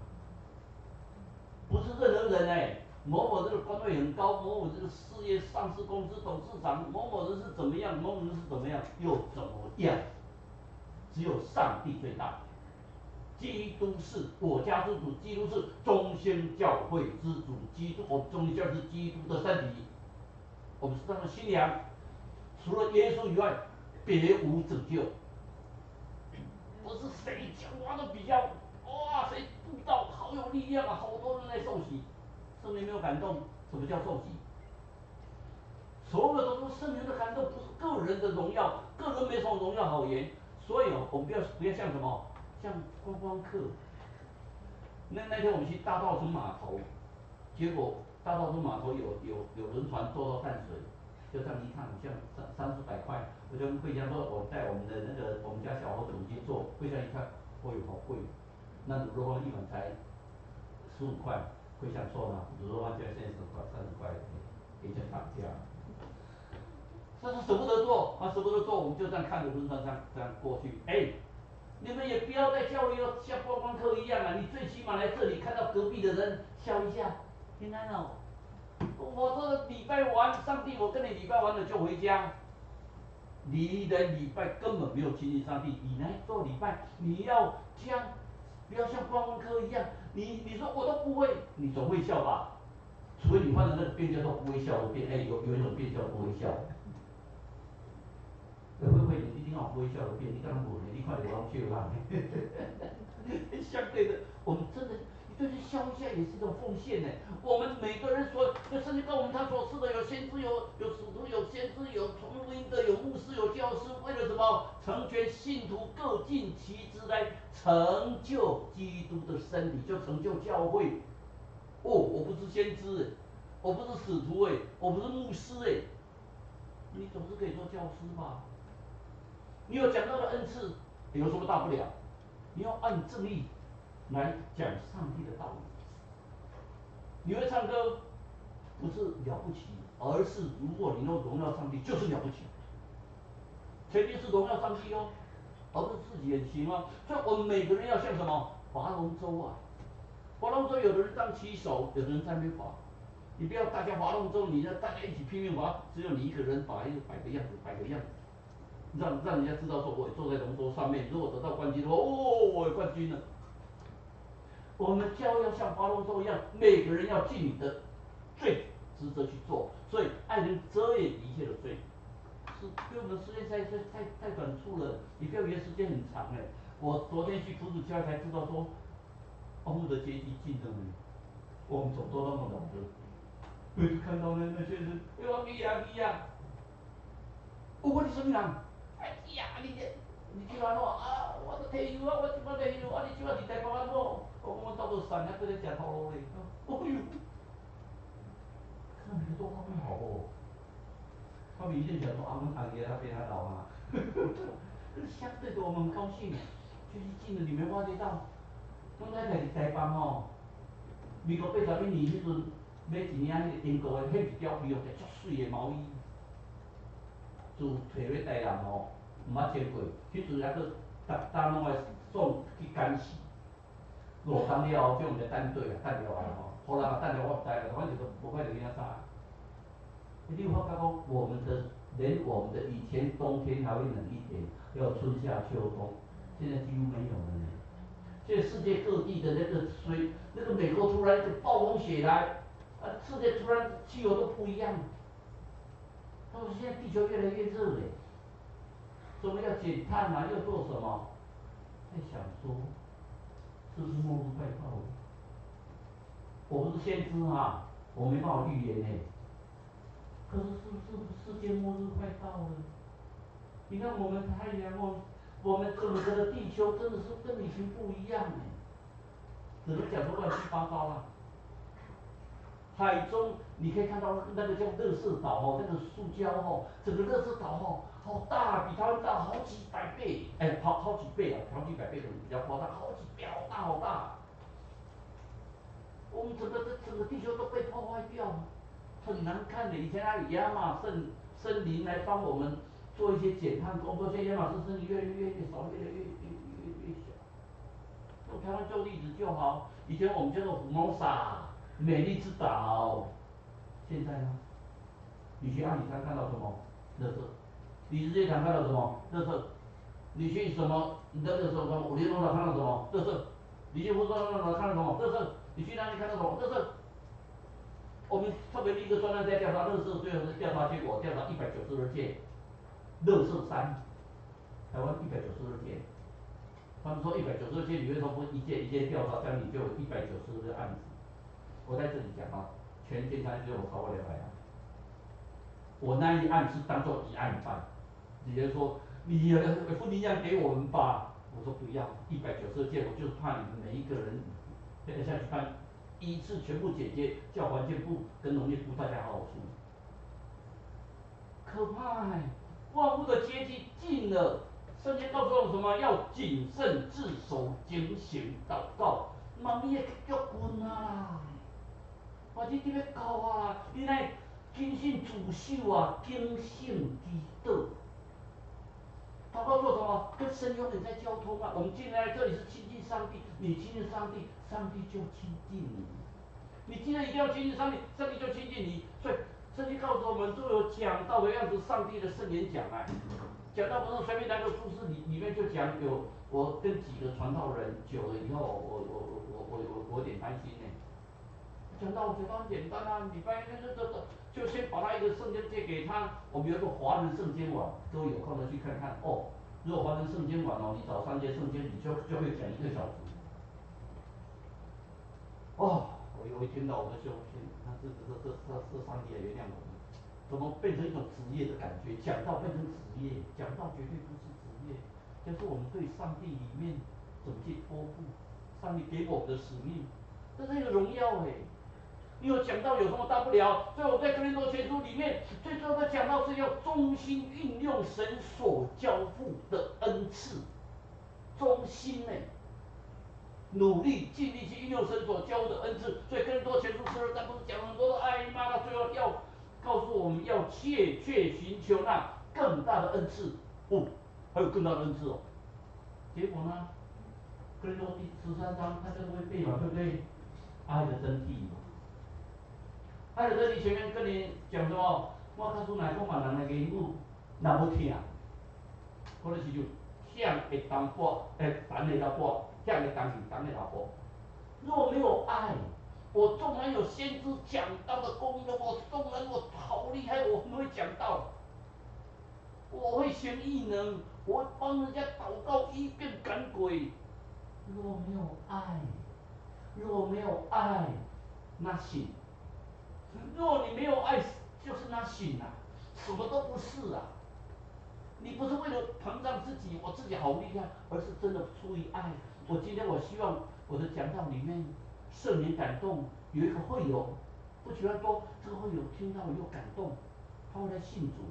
不是任何人哎，某某这个官位很高，某某这个事业上市公司董事长，某某人是怎么样，某某人是怎么样，又怎么样？只有上帝最大。基督是我家之主，基督是中兴教会之主，基督我们中兴教会是基督的身体，我们是他的新娘，除了耶稣以外，别无拯救。不是谁讲话都比较哇，谁布道好有力量啊，好多人来受洗，圣灵没有感动，什么叫受洗？所有的都是圣灵的感动，不是个人的荣耀，个人没什么荣耀好言。所以哦，我们不要像什么，像观光客。那天我们去大稻埕码头，结果大稻埕码头有轮船坐到淡水，就这样一趟，像300-400块，我就跟桂香说，我带我们的那个我们家小猴子去坐，桂香一看，哦哟好贵，那卤肉饭一碗才15块，桂香说呢，卤肉饭现在40块30块，给钱涨价。但是舍不得做，舍不得做，我们就这样看着轮船这样过去，你们也不要再教育要像观光客一样啊！你最起码来这里看到隔壁的人笑一下，平安哦。我这个礼拜完，上帝，我跟你礼拜完了就回家。你的礼拜根本没有亲近上帝，你来做礼拜，你要将，不要像观光客一样。你说我都不会，你总会笑吧？除非你换的那个变叫做不会笑的变，有一种变叫不会笑。会你一定要不会笑的变，你干嘛不？你快点往去啦！相对的，我们真的，你对这笑一下也是一种奉献呢。我们每个人所，甚至跟我们他所示的，有先知，有使徒，有先知，有从福音的，有牧师，有教师，为了什么？成全信徒，各尽其职来成就基督的身体，就成就教会。我不是先知我不是使徒我不是牧师你总是可以做教师吧？你有讲道的恩赐，有什么大不了？你要按正义来讲上帝的道理。你会唱歌，不是了不起，而是如果你能荣耀上帝，就是了不起。前提是荣耀上帝哦，而不是自己很行哦。所以我们每个人要像什么？划龙舟啊！划龙舟，有的人当骑手，有的人在那边划。你不要大家划龙舟，你大家一起拼命划，只有你一个人摆个样子，摆个样子。让人家知道说我坐在龙舟上面，如果得到冠军的话，我有冠军了。我们教要像划龙舟一样，每个人要尽你的最职责去做，所以爱能遮掩一切的罪。是对我们的时间太短促了，你不要以为时间很长我昨天去普主教才知道说，公务的阶级竞争我们总都那么老的，我就看到那些人，你呀，我的什么人？你去安怎我都提油我即摆提油你即摆伫台北安怎？我到都山还搁咧食头路嘞。看每个都那么好他们一定想说我们行业那边还老啊。相对的我们很高兴，就是进了你没发觉到，我那台台北民国81年迄阵买一领迄个英国的迄一条皮哦，足水的毛衣，自摕咧台南毋捌穿过，迄阵还佫逐拢爱送去干洗，落冬了后，种个等底啊，等落来互人也等了我毋知啦，反正就无看到伊遐啥。你有发觉讲，连我们的以前冬天还会冷一点，要春夏秋冬，现在几乎没有了呢。现在世界各地的那个美国突然就暴风雪来，世界突然气候都不一样。他说现在地球越来越热所以我们要减碳啊，要做什么？在想说，是不是末日快到了？我不是先知我没办法预言可是是不是世界末日快到了？你看我们太阳我们整个的地球真的是跟以前不一样只能讲说乱七八糟啦。海中你可以看到那个叫垃圾岛那个塑胶整个垃圾岛好大，比台湾大好几百倍，好几倍好几百倍的比较夸张，好几倍好大好大。我们整个地球都被破坏掉了，很难看的。以前还有亚马逊森林来帮我们做一些减碳工作，现在亚马逊森林越来越少，越来越小。用台湾做例子就好，以前我们叫做福摩沙，美丽之岛。现在呢？你去阿里山看到什么？垃圾。你日月潭看到什么？垃圾。你去什么？你的什么五莲农场看到什么？垃圾。你去福州看到什么？垃圾。你去哪里看到什么？垃圾。我们特别立一个专案在调查垃圾，最后是调查结果调查192件，垃圾山，台湾192件。他们说192件，你为什么不一件一件调查？这样你就有192个案子。我在这里讲啊，全建山只有我超过200案。我那一案是当做一案办，也就是说你负力量给我们吧，我说不要，192件，我就是怕你们每一个人下去办，一次全部解决，叫环境部跟农业部大家好好处理。可怕哎，万物的结局尽了。圣经告诉我们什么？要谨慎自守，警醒祷告。妈咪也结棍啊啦！我你伫要教我啦，你来谨慎自守啊，警醒祈祷。祷告做什么？跟神永远在交通啊！我们进来这里是亲近上帝，你亲近上帝，上帝就亲近你。你今天一定要亲近上帝，上帝就亲近你。所以圣经告诉我们，都有讲道的样子，上帝的圣言讲啊。讲道不是随便拿个注释里面就讲有，我跟几个传道人久了以后，我有点担心呢。讲道很简单啊，礼拜就先把他一个圣经借给他。我们有个华人圣经网，各位有空的去看看哦。如果华人圣经网哦，你找3节圣经，你就会讲1个小时。哦，我有一听到我的胸心，那这上帝也原谅我们，怎么变成一种职业的感觉？讲道变成职业，讲道绝对不是职业，就是我们对上帝里面怎么去托付，上帝给我们的使命，这是一个荣耀哎。你有讲道有什么大不了？所以我在哥林多前书里面最重要的讲道是要忠心运用神所交付的恩赐，忠心呢。努力尽力去运用神所教的恩赐，所以更多前书12章不是讲很多的爱吗？到最后要告诉我们要切寻求那更大的恩赐。哦，还有更大的恩赐哦。结果呢？更多第13章大家都会背嘛，对不对？爱的真谛嘛。爱的真谛前面跟你讲什么？我告诉哪个嘛人的言语，若要听，嗰个时就向会当播，等会当播，向会当是等会当播。若没有爱，我纵然有先知讲道的功能，我纵然我好厉害，我很会讲道，我会行异能，我会帮人家祷告医病赶鬼。若没有爱，若没有爱，那行。若你没有爱，就是那行啊，什么都不是啊。你不是为了膨胀自己，我自己好厉害，而是真的出于爱。我今天我希望我的讲道里面圣灵感动，有一个会友，不喜欢多，这个会友听到有感动，他会来信主，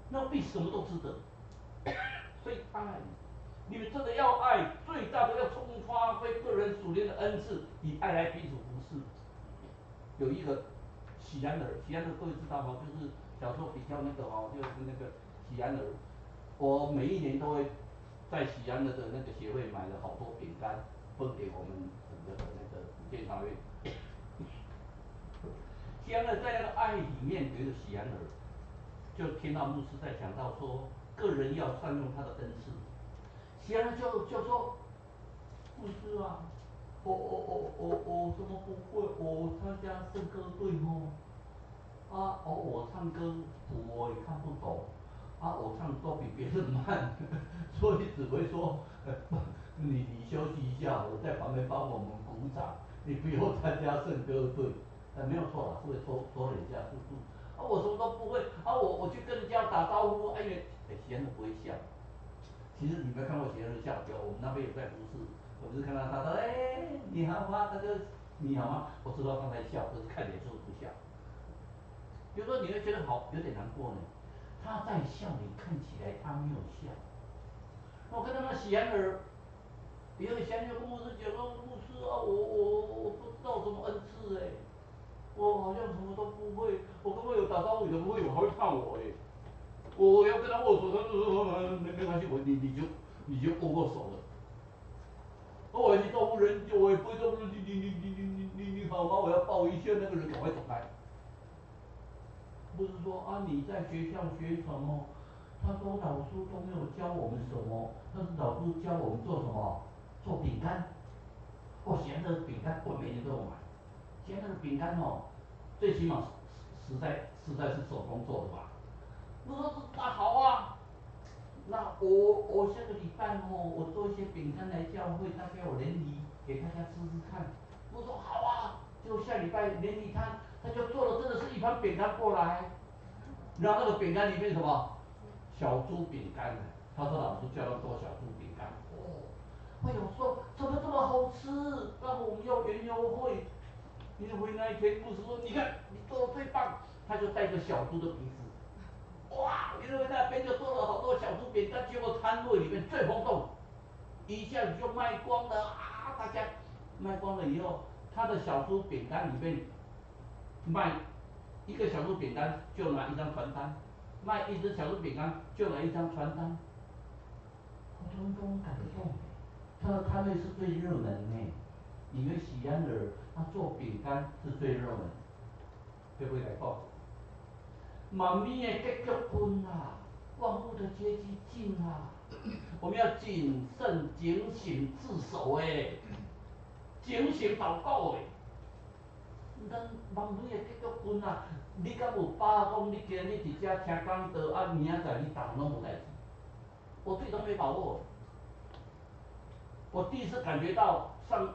那比什么都值得。所以爱，你们真的要爱，最大的要充发挥个人属灵的恩赐，以爱来彼此服侍。有一个喜安儿，喜安儿各位知道吗？就是小时候比较那个哦，就是那个喜安儿。我每一年都会在喜安儿的那个协会买了好多饼干，分给我们整个的那个监察院。喜安儿在那个爱里面有一个喜安儿，就听到牧师在讲到说，个人要善用他的恩赐。喜安儿就说，牧师啊，我怎么不会？我参加圣歌队哦。我唱歌谱我也看不懂，我唱都比别人慢，所以只会说，你休息一下，我在旁边帮我们鼓掌，你不用参加圣歌队，没有错啦，是会拖人家速度。我什么都不会，我去跟人家打招呼，闲人不会笑。其实你没有看过闲人笑，我们那边有在服侍，我就是看到他说，你好吗？大哥，你好吗？我知道他在笑，可是看脸就是不笑。有时候你会觉得好有点难过呢，他在笑，你看起来他没有笑。我看到那喜安儿，有个喜安儿跟牧师讲说，牧师啊，我不知道什么恩赐我好像什么都不会，我跟我有打招呼，有人会有还会看我我要跟他握手，他说没关系，你就握手了。我去动物人就我也不会动物人，你好吗？我要抱一下，那个人赶快走开。不是说啊你在学校学什么？他说老师都没有教我们什么，但是老师教我们做什么？做饼干。哦，现在的饼干我每年都有买。现在的饼干哦，最起码实在是手工做的吧。我说那好啊，那我下个礼拜哦，我做一些饼干来教会，大家有联谊给大家吃吃看。我说好啊，结果下礼拜联谊他就做了真的是一盘饼干过来，然后那个饼干里面什么小猪饼干，他说老师教他做小猪饼干，哦，我有说怎么这么好吃？刚好我们要园游会，园游会那一天牧师说你看你做的最棒，他就带个小猪的鼻子。哇！因为那边就做了好多小猪饼干，结果摊位里面最轰动，一下子就卖光了啊！大家卖光了以后，他的小猪饼干里面卖一个小猪饼干就拿一张传单，卖一只小猪饼干就拿一张传单，好多人跟我感动。他的摊位是最热门呢，以为喜安儿他做饼干是最热门，会不会来报？妈咪的结局分啊，万物的结局近啊，我们要谨慎、警醒、自守诶，警醒祷告诶。咱妈咪的结局分啊，你敢有把握讲你今日伫遮听讲道啊，明仔载你打拢无代志？我自己都没把握。我第一次感觉到3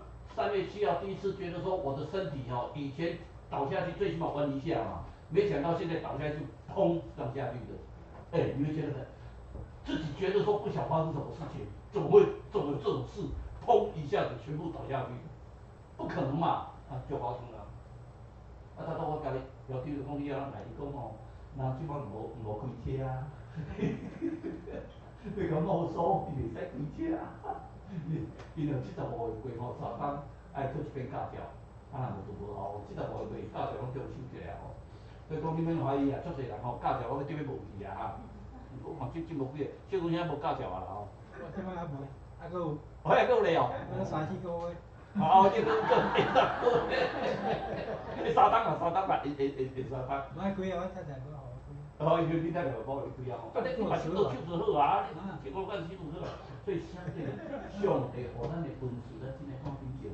月7号，第一次觉得说我的身体哦，以前倒下去最起码弯一下嘛，没想到现在倒下去砰上下去的。哎，你们觉得自己觉得说不晓发生什么事情，怎么有这种事？砰一下子全部倒下去，不可能嘛？啊，就发生了。啊，他到我家里聊天就讲你啊来，伊讲哦，人即摆无开车啊，你讲冇所，伊袂使开车啊。因为75岁过吼，3工爱做一遍驾照，啊，若无好，75岁驾照拢叫收起来吼。所以讲你免怀疑啊，足侪人吼驾照我要丢去无去啊哈。我嘛这无几个，小姑娘无驾照啊啦吼。我即摆还无，还佫有。哦，还佫有咧哦。我3、4个月。哦，这个3档啊，3档啊，会3档。我还几啊，我太太无好。哦，因为你太太帮你几啊吼，但是你嘛是做手术好啊，你结果干手术好，所以相对的上会互咱的分数，咱真的放心点。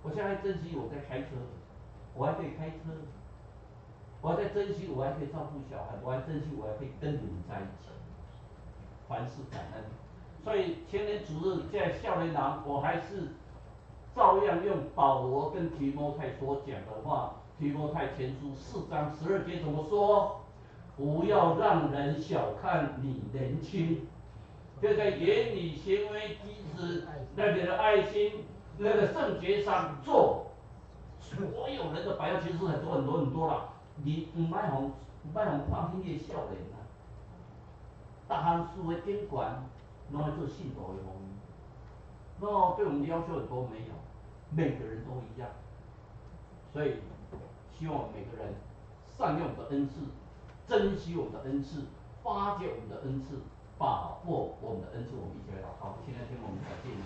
我现在珍惜我在开车，我还可以开车，我还在珍惜我还可以照顾小孩，我还珍惜我还可以跟你们在一起，凡事感恩。所以前年主日在少年郎，我还是照样用保罗跟提摩太所讲的话，提摩太前书4章12节怎么说？不要让人小看你年轻，就在言语、行为、举止、那个的爱心、那个圣洁上做所有人的榜样，其实很多啦。你唔卖互看轻的少年啊，大汉书的顶悬，拢要做信徒的模样。那对我们的要求很多没有，每个人都一样。所以希望每个人善用我们的恩赐。珍惜我们的恩赐，发掘我们的恩赐，把握我们的恩赐。我们一起来祷告。现在听我们感谢你，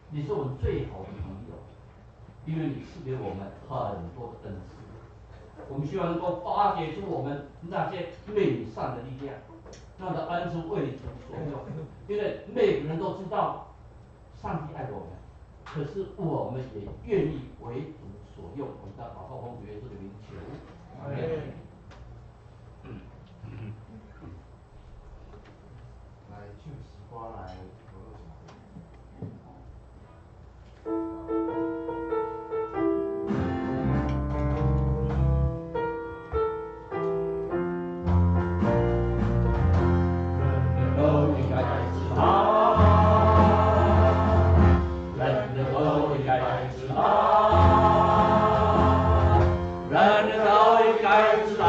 你是我们最好的朋友，因为你赐给我们很多的恩赐。我们希望能够发掘出我们那些美善的力量，让的恩赐为主所用。因为每个人都知道，上帝爱我们，可是我们也愿意为主所用。我们在祷告奉主耶稣的名求，阿门。来唱诗歌来讨论一下。人都应该知道。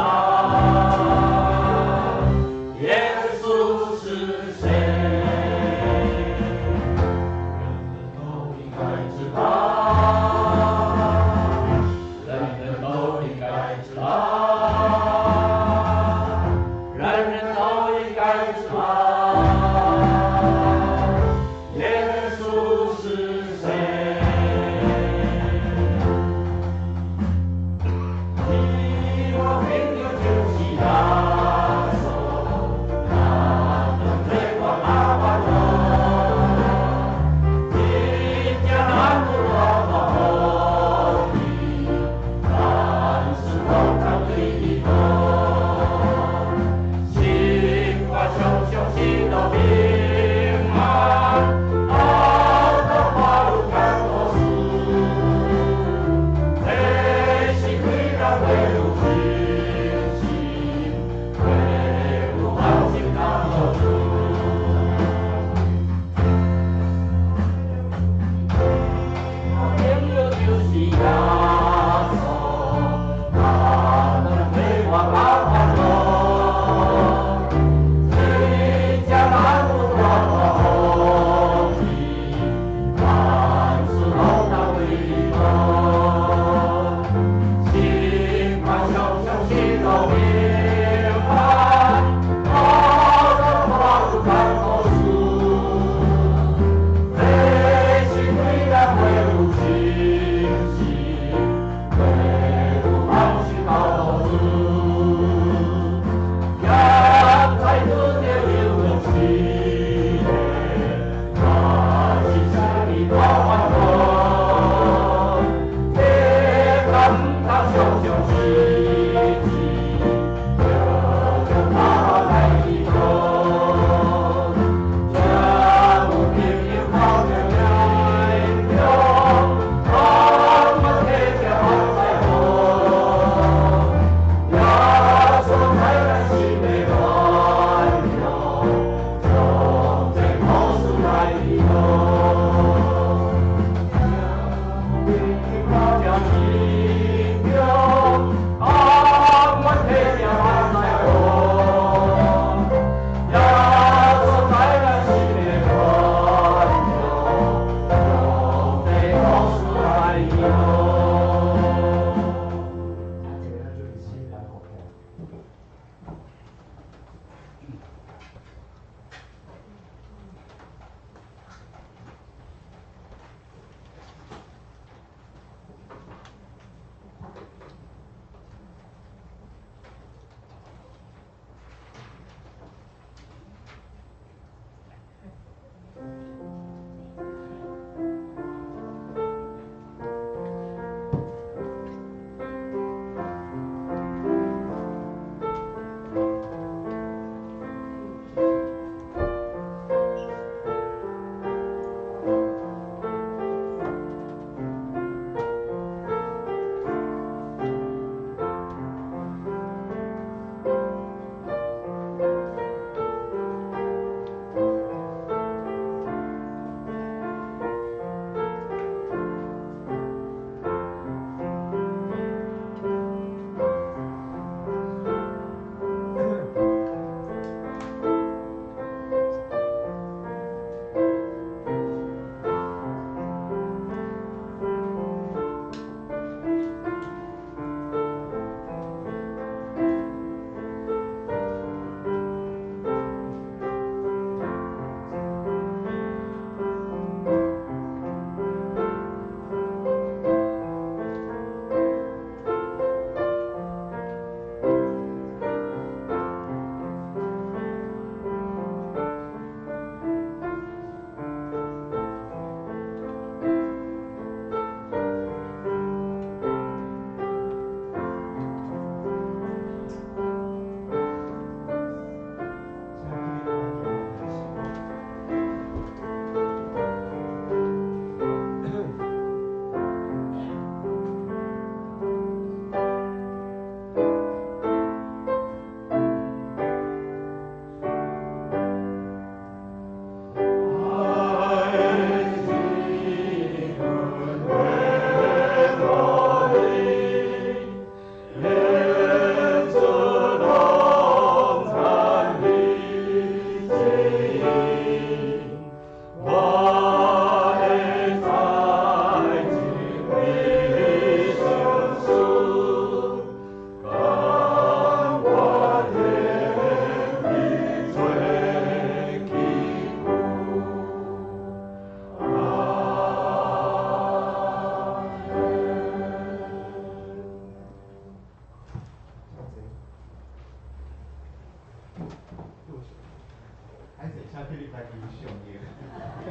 还是下去你来游上嘅，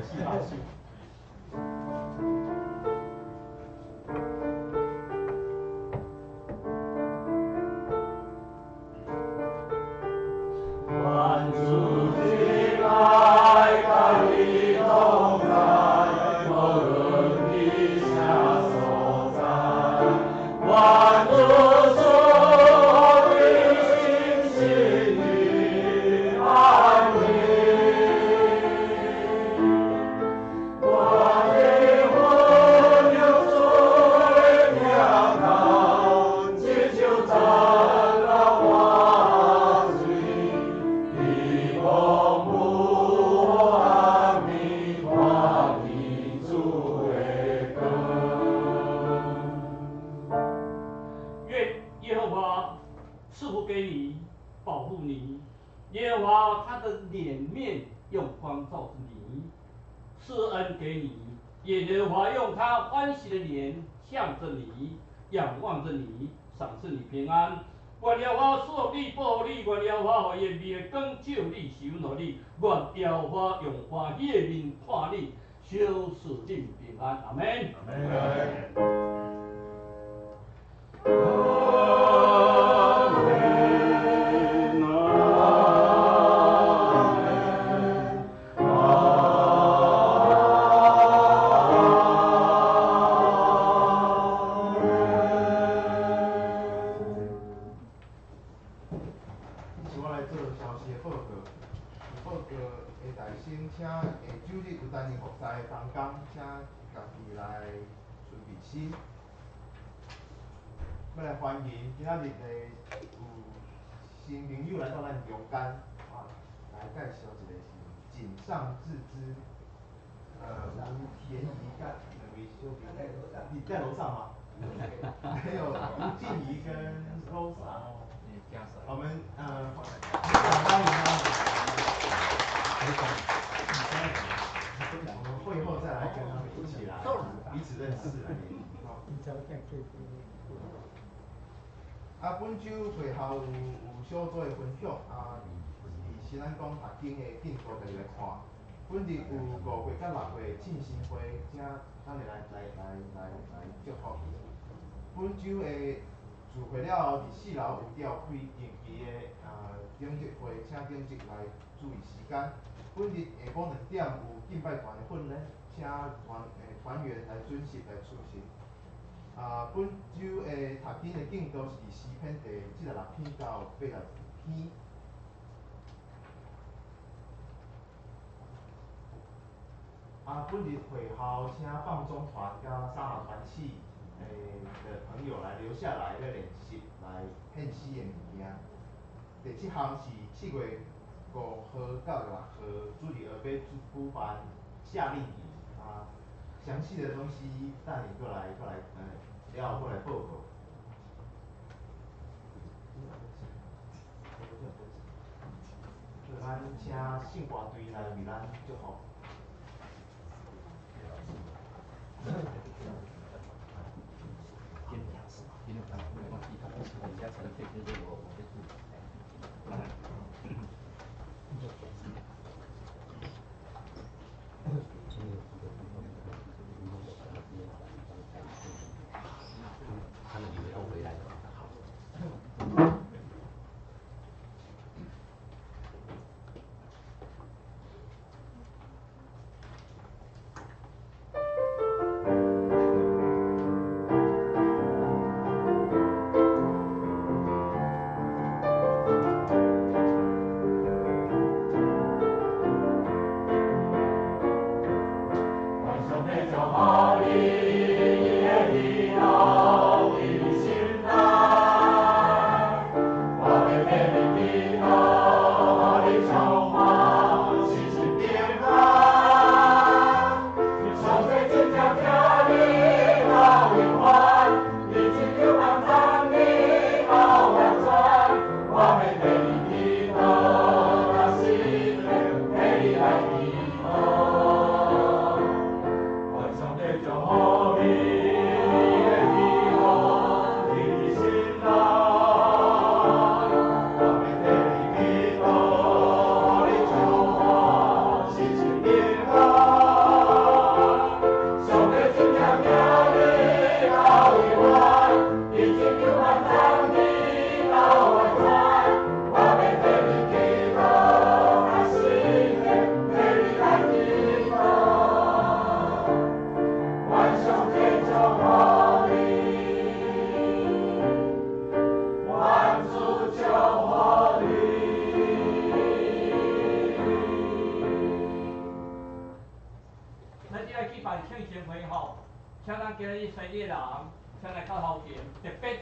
七八岁。万主敬爱，甘你同在，无论地下所在，万主所的心里安宁。我的魂有水飘荡，只求咱那花水。地公母阿弥陀你主的歌。愿耶和华赐福给你，保护你。耶和华他的脸面用光照着你，施恩给你。耶和华用他欢喜的脸向着你，仰望着你，赏赐你平安。愿耶和华赐福你，保护你；愿耶和华予伊面光照你，施恩予你；愿耶和华用欢喜的面看你，小使你平安。阿门。是我来做消息的报告。报告的大先，请下周日有担任服侍的同工，请家己来准备心。要来欢迎今仔日有新朋友来到咱中间，来介绍一个是井上智之，吴田怡甲两位小朋友，你在楼上吗？还有吴静怡跟 Rosa。我们欢迎他们。我们会后再来跟他们一起来彼此认识来。本周会后有小组的分享是新安讲读经的进度，家己来看。本日有5月甲6月庆生会，请咱们来祝福。本周的聚会了后，伫4楼有召开定期的顶节会，请顶节来注意时间。本日下晡2点有敬拜团的训练，请团员来准时来出席。本周的读经的进度是伫诗篇第76篇到80篇。本日会后，请放中团甲沙马团契的朋友来留下来，要练习来献诗的物件。第7项是7月5号到6号，主日学要举办夏令营。详细的东西等下过来了后过来报告。咱请信歌队来为咱祝福。请咱今日生日人，请来到头前，特别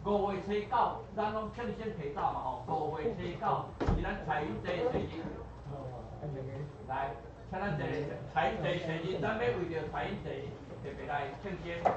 5月初9，咱拢趁先提早嘛吼，5月初9是咱彩云节生日。来，请咱一个彩云节生日，咱要为着彩云节特别来庆祝。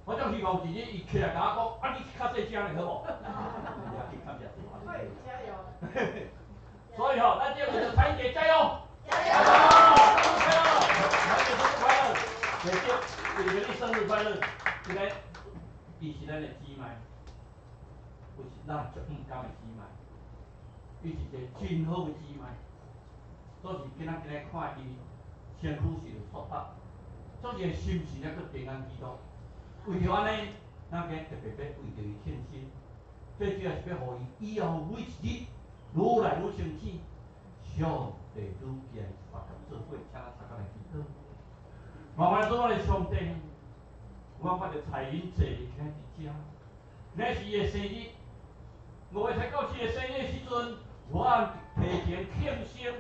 我种希望自己伊起来甲我讲，啊你较细声咧好无？会加油。所以吼，咱这个彩姐加油！加油！加油！彩姐生日快乐！姐姐，祝你生日快乐！今日伊是咱的姊妹，有是咱足唔甘的姊妹，伊是一个真好的姊妹。做是今仔看伊身躯是舒服，做是心情还佫平安喜乐。为着安尼，咱今特别要为着伊庆生，最主要是要互伊以后每一日愈来愈升起，上帝愈见大家做伙，请咱大家来祈祷。慢慢做我的上帝，我发着彩云节今日一只，今是伊的生日，5月初9是伊的生日的时阵，我提前庆生，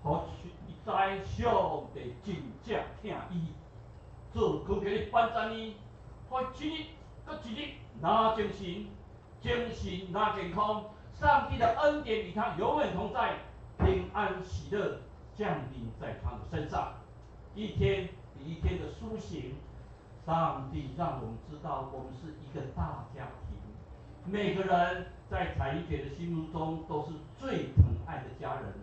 互伊知上帝真正疼伊，做今日颁赞伊。互一日搁一日拿精神，精神拿健康，上帝的恩典与他永远同在，平安喜乐降临在他的身上，一天比一天的苏醒。上帝让我们知道，我们是一个大家庭，每个人在彩云姐的心目中都是最疼爱的家人。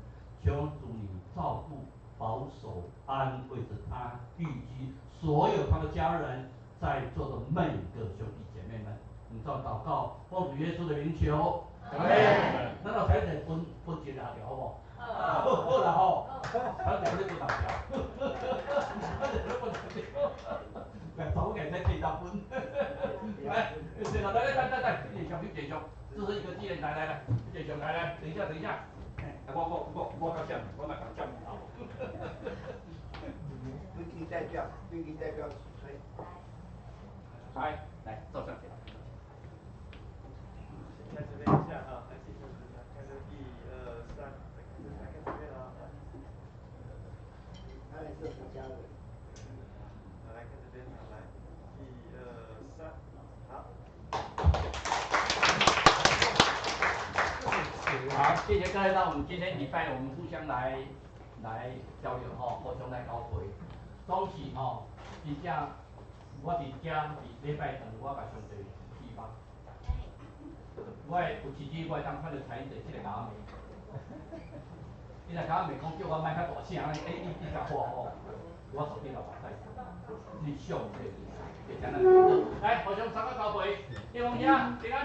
求主你照顾、保守、安慰着他，预居所有他的家人。在座的每个兄弟姐妹们，我们这样祷告，奉主耶稣的名求。咱老才得分一两条好不好？好啦吼，咱得分两条，咱得分两条，来，总给再这一分。来，对了，来，一点上，这是一个纪念，来，一点上，来，等一下，我较奖，我来奖好。编辑代表起吹。来，照相。在这边一下啊，来记住，开始1、2、3，再开始这边啊。他也是国家的。好，来看这边，来1、2、3，好。好，谢谢各位，那我们今天礼拜我们互相来交流吼，互相来交会。总是吼，真正我伫遮伫礼拜堂，我甲上帝希望，我会有一日我会当看到彩云姐即个阿妹，伊若甲我妹讲叫我莫较大声，你甲看吼。我手电脑在你上这个，就简单。来，互相三个交杯，叶王兄，平安。平安。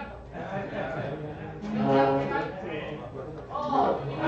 哦，平安。